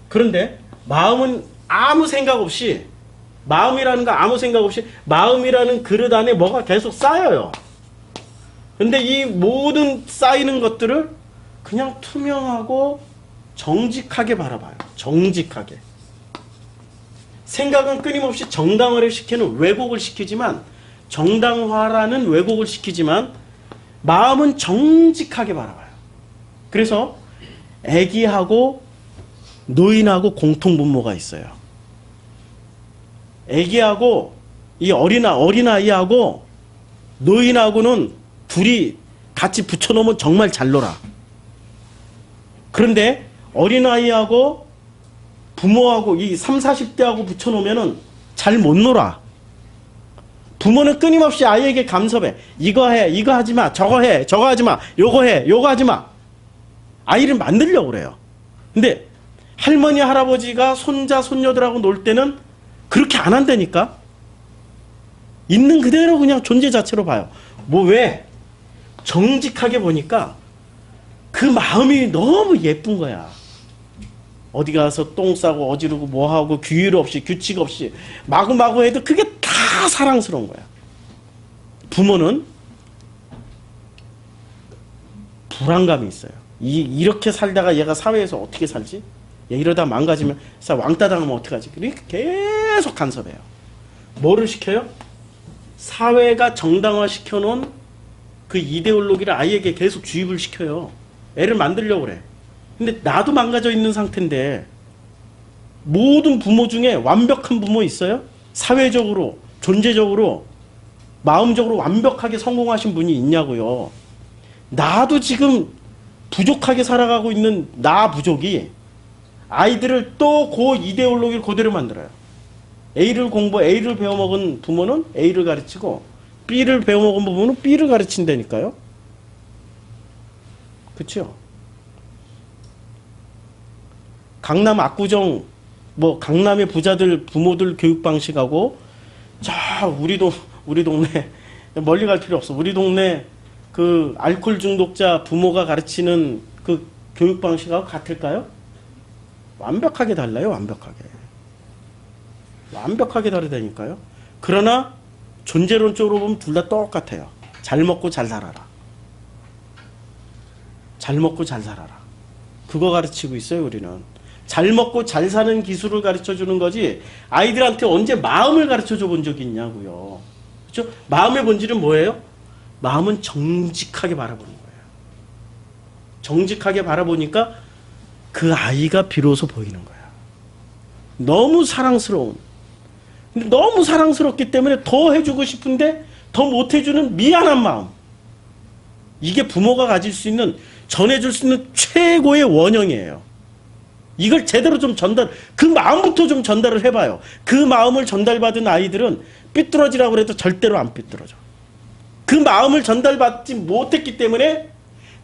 그런데 마음은 아무 생각 없이, 마음이라는 거 아무 생각 없이 마음이라는 그릇 안에 뭐가 계속 쌓여요. 근데 이 모든 쌓이는 것들을 그냥 투명하고 정직하게 바라봐요. 정직하게. 생각은 끊임없이 정당화를 시키는 왜곡을 시키지만, 정당화라는 왜곡을 시키지만 마음은 정직하게 바라봐요. 그래서 애기하고 노인하고 공통분모가 있어요. 애기하고 이 어린아이하고 노인하고는 둘이 같이 붙여놓으면 정말 잘 놀아. 그런데 어린아이하고 부모하고 이 30, 40대하고 붙여놓으면 잘 못 놀아. 부모는 끊임없이 아이에게 간섭해. 이거 해, 이거 하지 마, 저거 해, 저거 하지 마, 요거 해, 요거 하지 마. 아이를 만들려고 그래요. 근데 할머니, 할아버지가 손자, 손녀들하고 놀 때는 그렇게 안 한다니까? 있는 그대로 그냥 존재 자체로 봐요. 뭐 왜? 정직하게 보니까 그 마음이 너무 예쁜 거야. 어디 가서 똥 싸고 어지르고 뭐하고 규율 없이 규칙 없이 마구마구 해도 그게 다 사랑스러운 거야. 부모는 불안감이 있어요. 이렇게 살다가 얘가 사회에서 어떻게 살지? 얘 이러다 망가지면, 왕따 당하면 어떡하지? 그렇게 계속 간섭해요. 뭐를 시켜요? 사회가 정당화 시켜놓은 그 이데올로기를 아이에게 계속 주입을 시켜요. 애를 만들려고 그래. 근데 나도 망가져 있는 상태인데, 모든 부모 중에 완벽한 부모 있어요? 사회적으로, 존재적으로, 마음적으로 완벽하게 성공하신 분이 있냐고요. 나도 지금 부족하게 살아가고 있는 나 부족이 아이들을 또 그 이데올로기를 그대로 만들어요. A를 배워먹은 부모는 A를 가르치고 B를 배워먹은 부모는 B를 가르친다니까요. 그렇죠? 강남 압구정 강남의 부자들 부모들 교육 방식하고 우리 동네 멀리 갈 필요 없어. 우리 동네 그 알코올 중독자 부모가 가르치는 그 교육 방식하고 같을까요? 완벽하게 달라요. 완벽하게 다르다니까요. 그러나 존재론적으로 보면 둘 다 똑같아요. 잘 먹고 잘 살아라. 잘 먹고 잘 살아라. 그거 가르치고 있어요. 우리는. 잘 먹고 잘 사는 기술을 가르쳐주는 거지 아이들한테 언제 마음을 가르쳐줘 본 적이 있냐고요. 그렇죠? 마음의 본질은 뭐예요? 마음은 정직하게 바라보는 거예요. 정직하게 바라보니까 그 아이가 비로소 보이는 거야. 너무 사랑스러운. 근데 너무 사랑스럽기 때문에 더 해주고 싶은데 더 못해주는 미안한 마음. 이게 부모가 가질 수 있는 전해줄 수 있는 최고의 원형이에요. 이걸 제대로 좀 그 마음부터 좀 전달을 해봐요. 그 마음을 전달받은 아이들은 삐뚤어지라고 해도 절대로 안 삐뚤어져. 그 마음을 전달받지 못했기 때문에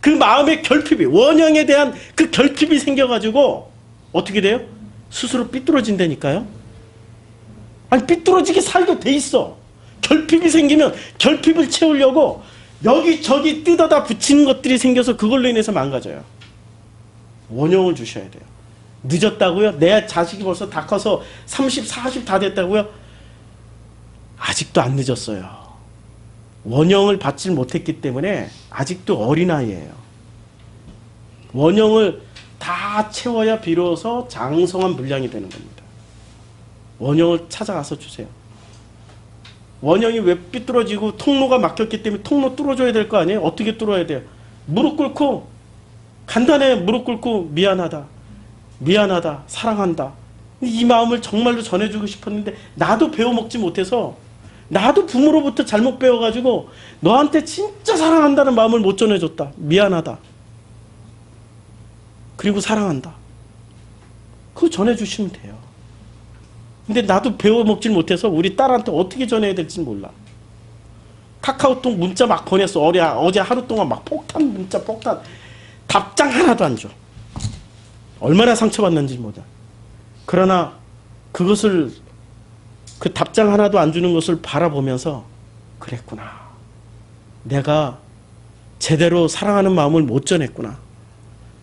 그 마음의 결핍이, 원형에 대한 그 결핍이 생겨가지고 어떻게 돼요? 스스로 삐뚤어진다니까요. 아니, 삐뚤어지게 살게 돼 있어. 결핍이 생기면 결핍을 채우려고 여기저기 뜯어다 붙이는 것들이 생겨서 그걸로 인해서 망가져요. 원형을 주셔야 돼요. 늦었다고요? 내 자식이 벌써 다 커서 30, 40 다 됐다고요? 아직도 안 늦었어요. 원형을 받지 못했기 때문에 아직도 어린아이예요. 원형을 다 채워야 비로소 장성한 분량이 되는 겁니다. 원형을 찾아가서 주세요. 원형이 왜 삐뚤어지고 통로가 막혔기 때문에 통로 뚫어줘야 될 거 아니에요? 어떻게 뚫어야 돼요? 무릎 꿇고, 간단해. 무릎 꿇고 미안하다, 미안하다, 사랑한다. 이 마음을 정말로 전해주고 싶었는데 나도 배워먹지 못해서, 나도 부모로부터 잘못 배워가지고 너한테 진짜 사랑한다는 마음을 못 전해줬다. 미안하다. 그리고 사랑한다. 그거 전해주시면 돼요. 근데 나도 배워먹질 못해서 우리 딸한테 어떻게 전해야 될지 몰라. 카카오톡 문자 막 보냈어. 어제 하루 동안 막 폭탄 문자, 폭탄. 답장 하나도 안 줘. 얼마나 상처받는지 몰라. 그러나 그것을, 그 답장 하나도 안 주는 것을 바라보면서 그랬구나. 내가 제대로 사랑하는 마음을 못 전했구나.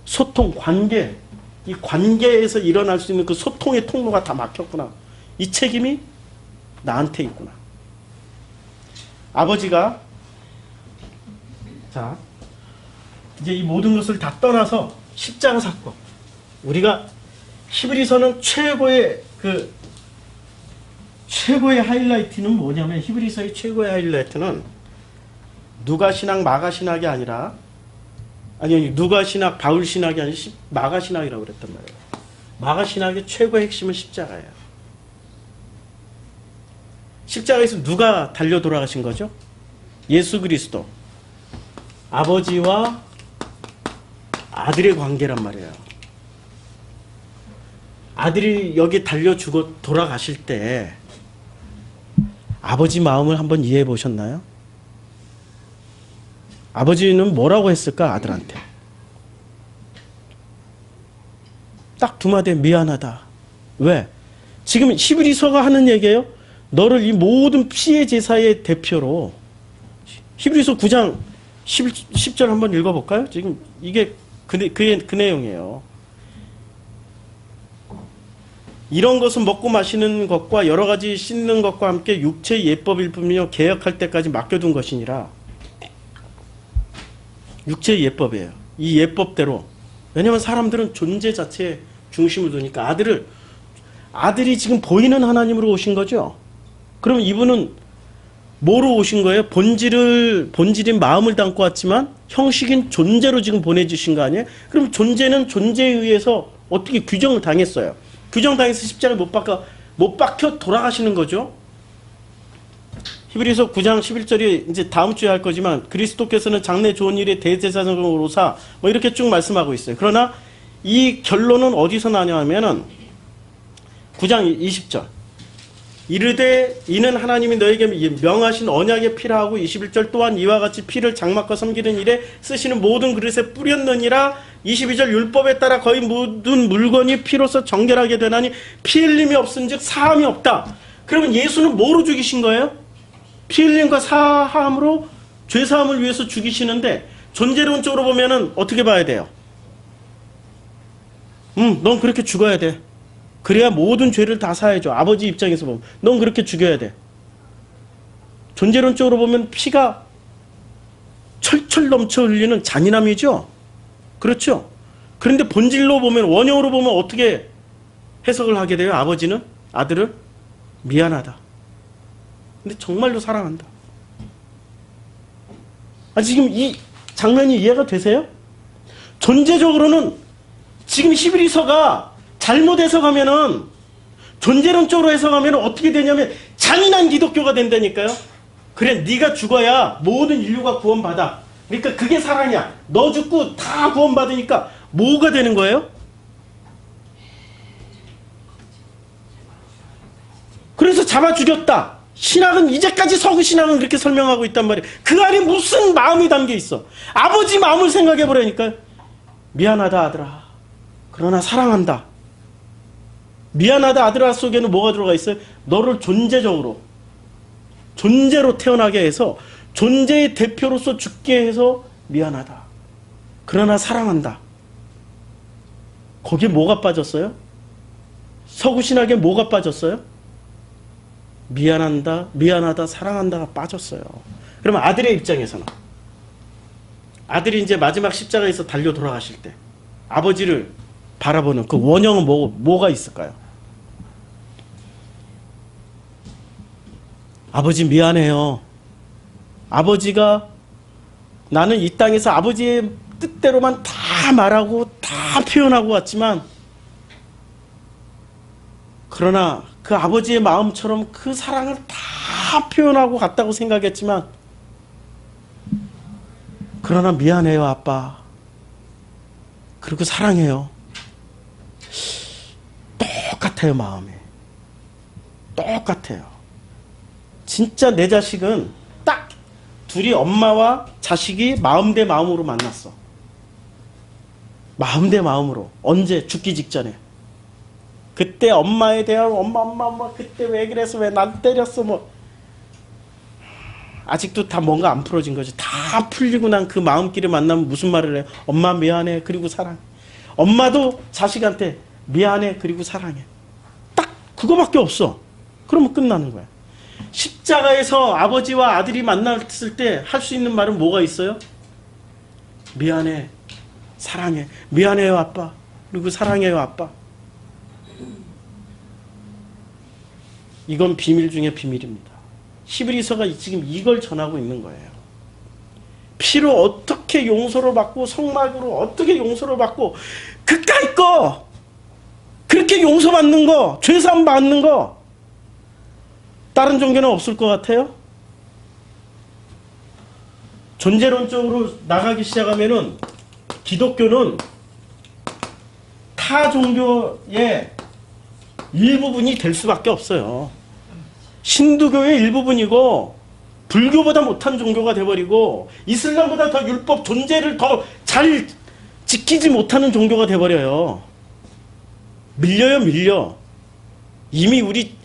소통, 관계, 이 관계에서 일어날 수 있는 그 소통의 통로가 다 막혔구나. 이 책임이 나한테 있구나. 아버지가, 자, 이제 이 모든 것을 다 떠나서 십자가 사건. 우리가 히브리서는 최고의 하이라이트는 뭐냐면, 히브리서의 최고의 하이라이트는 누가 신학, 마가 신학이 아니라, 아니, 누가 신학, 바울 신학이 아니라 마가 신학이라고 그랬단 말이에요. 마가 신학의 최고의 핵심은 십자가예요. 십자가에서 누가 달려 돌아가신 거죠? 예수 그리스도. 아버지와 아들의 관계란 말이에요. 아들이 여기 달려 죽어 돌아가실 때 아버지 마음을 한번 이해해 보셨나요? 아버지는 뭐라고 했을까, 아들한테? 딱 두 마디, 미안하다. 왜? 지금 히브리서가 하는 얘기예요. 너를 이 모든 피해 제사의 대표로, 히브리서 9장 10절 한번 읽어볼까요? 지금 이게 그 내용이에요. 이런 것은 먹고 마시는 것과 여러 가지 씻는 것과 함께 육체의 예법일 뿐이며 개혁할 때까지 맡겨둔 것이니라. 육체의 예법이에요. 이 예법대로. 왜냐하면 사람들은 존재 자체에 중심을 두니까. 아들이 지금 보이는 하나님으로 오신 거죠. 그럼 이분은 뭐로 오신 거예요? 본질인 마음을 담고 왔지만 형식인 존재로 지금 보내주신 거 아니에요? 그럼 존재는 존재에 의해서 어떻게 규정을 당했어요? 규정당해서 십자가에 못 박혀 돌아가시는 거죠. 히브리서 9장 11절이 이제 다음 주에 할 거지만, 그리스도께서는 장래 좋은 일에 대제사장으로 오사, 뭐 이렇게 쭉 말씀하고 있어요. 그러나 이 결론은 어디서 나냐 하면은 9장 20절. 이르되 이는 하나님이 너에게 명하신 언약의 피라 하고, 21절 또한 이와 같이 피를 장막과 섬기는 일에 쓰시는 모든 그릇에 뿌렸느니라. 22절 율법에 따라 거의 모든 물건이 피로서 정결하게 되나니 피 흘림이 없은즉 사함이 없다. 그러면 예수는 뭐로 죽이신 거예요? 피 흘림과 사함으로 죄사함을 위해서 죽이시는데, 존재론적으로 보면은 어떻게 봐야 돼요? 넌 그렇게 죽어야 돼. 그래야 모든 죄를 다 사해줘. 아버지 입장에서 보면 넌 그렇게 죽여야 돼. 존재론적으로 보면 피가 철철 넘쳐 흘리는 잔인함이죠. 그렇죠? 그런데 본질로 보면, 원형으로 보면 어떻게 해석을 하게 돼요? 아버지는 아들을 미안하다. 근데 정말로 사랑한다. 지금 이 장면이 이해가 되세요? 존재적으로는 지금 히브리서가 잘못 해석하면은, 존재론적으로 해석하면은 어떻게 되냐면 잔인한 기독교가 된다니까요. 그래, 네가 죽어야 모든 인류가 구원받아. 그러니까 그게 사랑이야. 너 죽고 다 구원받으니까 뭐가 되는 거예요? 그래서 잡아 죽였다. 신학은 이제까지 서구 신학은 그렇게 설명하고 있단 말이에요. 그 안에 무슨 마음이 담겨 있어. 아버지 마음을 생각해 보라니까. 미안하다 아들아. 그러나 사랑한다. 미안하다 아들아 속에는 뭐가 들어가 있어요? 너를 존재적으로 존재로 태어나게 해서 존재의 대표로서 죽게 해서 미안하다. 그러나 사랑한다. 거기에 뭐가 빠졌어요? 서구 신학에 뭐가 빠졌어요? 미안하다, 사랑한다가 빠졌어요. 그러면 아들의 입장에서는 아들이 이제 마지막 십자가에서 달려 돌아가실 때 아버지를 바라보는 그 원형은 뭐가 있을까요? 아버지 미안해요. 아버지가 나는 이 땅에서 아버지의 뜻대로만 다 말하고 다 표현하고 왔지만 그러나 그 아버지의 마음처럼 그 사랑을 다 표현하고 갔다고 생각했지만 그러나 미안해요 아빠. 그리고 사랑해요. 똑같아요 마음이. 똑같아요. 진짜 내 자식은 딱 둘이 엄마와 자식이 마음 대 마음으로 만났어. 마음 대 마음으로. 언제? 죽기 직전에. 그때 엄마에 대한 엄마 그때 왜 그래서 왜 난 때렸어 뭐 아직도 다 뭔가 안 풀어진 거지. 다 풀리고 난 그 마음끼리 만나면 무슨 말을 해요? 엄마 미안해 그리고 사랑해. 엄마도 자식한테 미안해 그리고 사랑해. 딱 그거밖에 없어. 그러면 끝나는 거야. 십자가에서 아버지와 아들이 만났을 때 할 수 있는 말은 뭐가 있어요? 미안해 사랑해. 미안해요 아빠 그리고 사랑해요 아빠. 이건 비밀 중에 비밀입니다. 히브리서가 지금 이걸 전하고 있는 거예요. 피로 어떻게 용서를 받고 성막으로 어떻게 용서를 받고 그까이 거 그렇게 용서받는 거 죄사함 받는 거 다른 종교는 없을 것 같아요? 존재론적으로 나가기 시작하면은 기독교는 타 종교의 일부분이 될 수밖에 없어요. 힌두교의 일부분이고 불교보다 못한 종교가 돼버리고 이슬람보다 더 율법 존재를 더 잘 지키지 못하는 종교가 돼버려요. 밀려. 이미 우리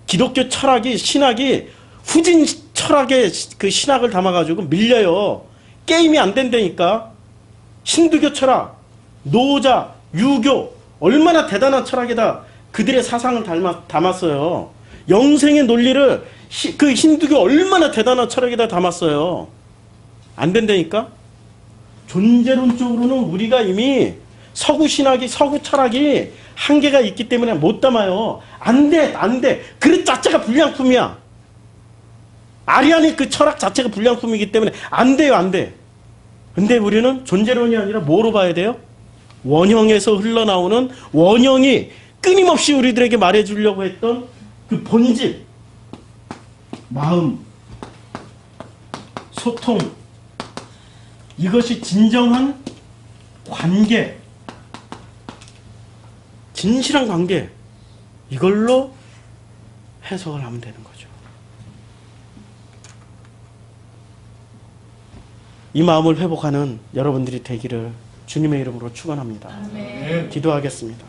기독교 철학이 신학이 후진 철학의 그 신학을 담아가지고 밀려요. 게임이 안 된다니까. 힌두교 철학, 노자, 유교 얼마나 대단한 철학에다 그들의 사상을 담았어요. 영생의 논리를 그 힌두교 얼마나 대단한 철학에다 담았어요. 안 된다니까? 존재론적으로는 우리가 이미 서구 신학이 서구 철학이 한계가 있기 때문에 못 담아요. 안 돼. 그릇 자체가 불량품이야. 아리안의 그 철학 자체가 불량품이기 때문에 안 돼. 근데 우리는 존재론이 아니라 뭐로 봐야 돼요? 원형에서 흘러나오는 원형이 끊임없이 우리들에게 말해주려고 했던 그 본질, 마음, 소통, 이것이 진정한 관계, 진실한 관계, 이걸로 해석을 하면 되는 거죠. 이 마음을 회복하는 여러분들이 되기를 주님의 이름으로 축원합니다. 아멘. 기도하겠습니다.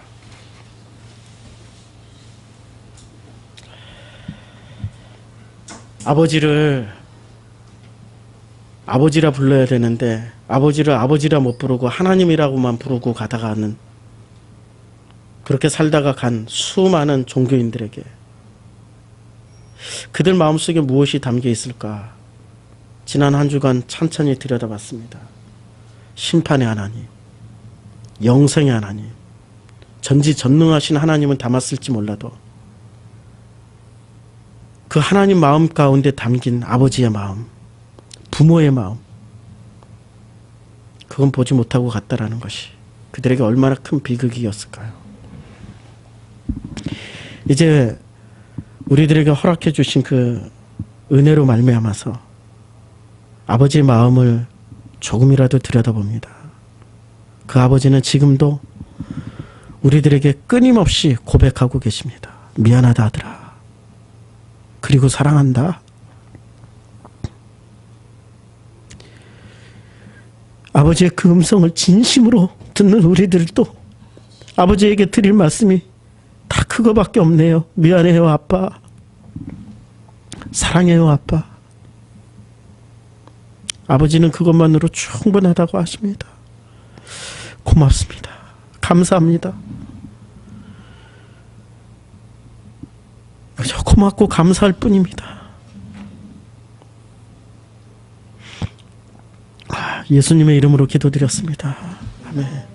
아버지를 아버지라 불러야 되는데 아버지를 아버지라 못 부르고 하나님이라고만 부르고 가다가는 그렇게 살다가 간 수많은 종교인들에게 그들 마음속에 무엇이 담겨 있을까? 지난 한 주간 천천히 들여다봤습니다. 심판의 하나님, 영생의 하나님, 전지전능하신 하나님은 담았을지 몰라도 그 하나님 마음 가운데 담긴 아버지의 마음, 부모의 마음, 그건 보지 못하고 갔다라는 것이 그들에게 얼마나 큰 비극이었을까요? 이제 우리들에게 허락해 주신 그 은혜로 말미암아서 아버지의 마음을 조금이라도 들여다봅니다. 그 아버지는 지금도 우리들에게 끊임없이 고백하고 계십니다. 미안하다 아들아. 그리고 사랑한다. 아버지의 그 음성을 진심으로 듣는 우리들도 아버지에게 드릴 말씀이 다 그거밖에 없네요. 미안해요 아빠. 사랑해요 아빠. 아버지는 그것만으로 충분하다고 하십니다. 고맙습니다. 감사합니다. 그저 고맙고 감사할 뿐입니다. 예수님의 이름으로 기도드렸습니다. 아멘.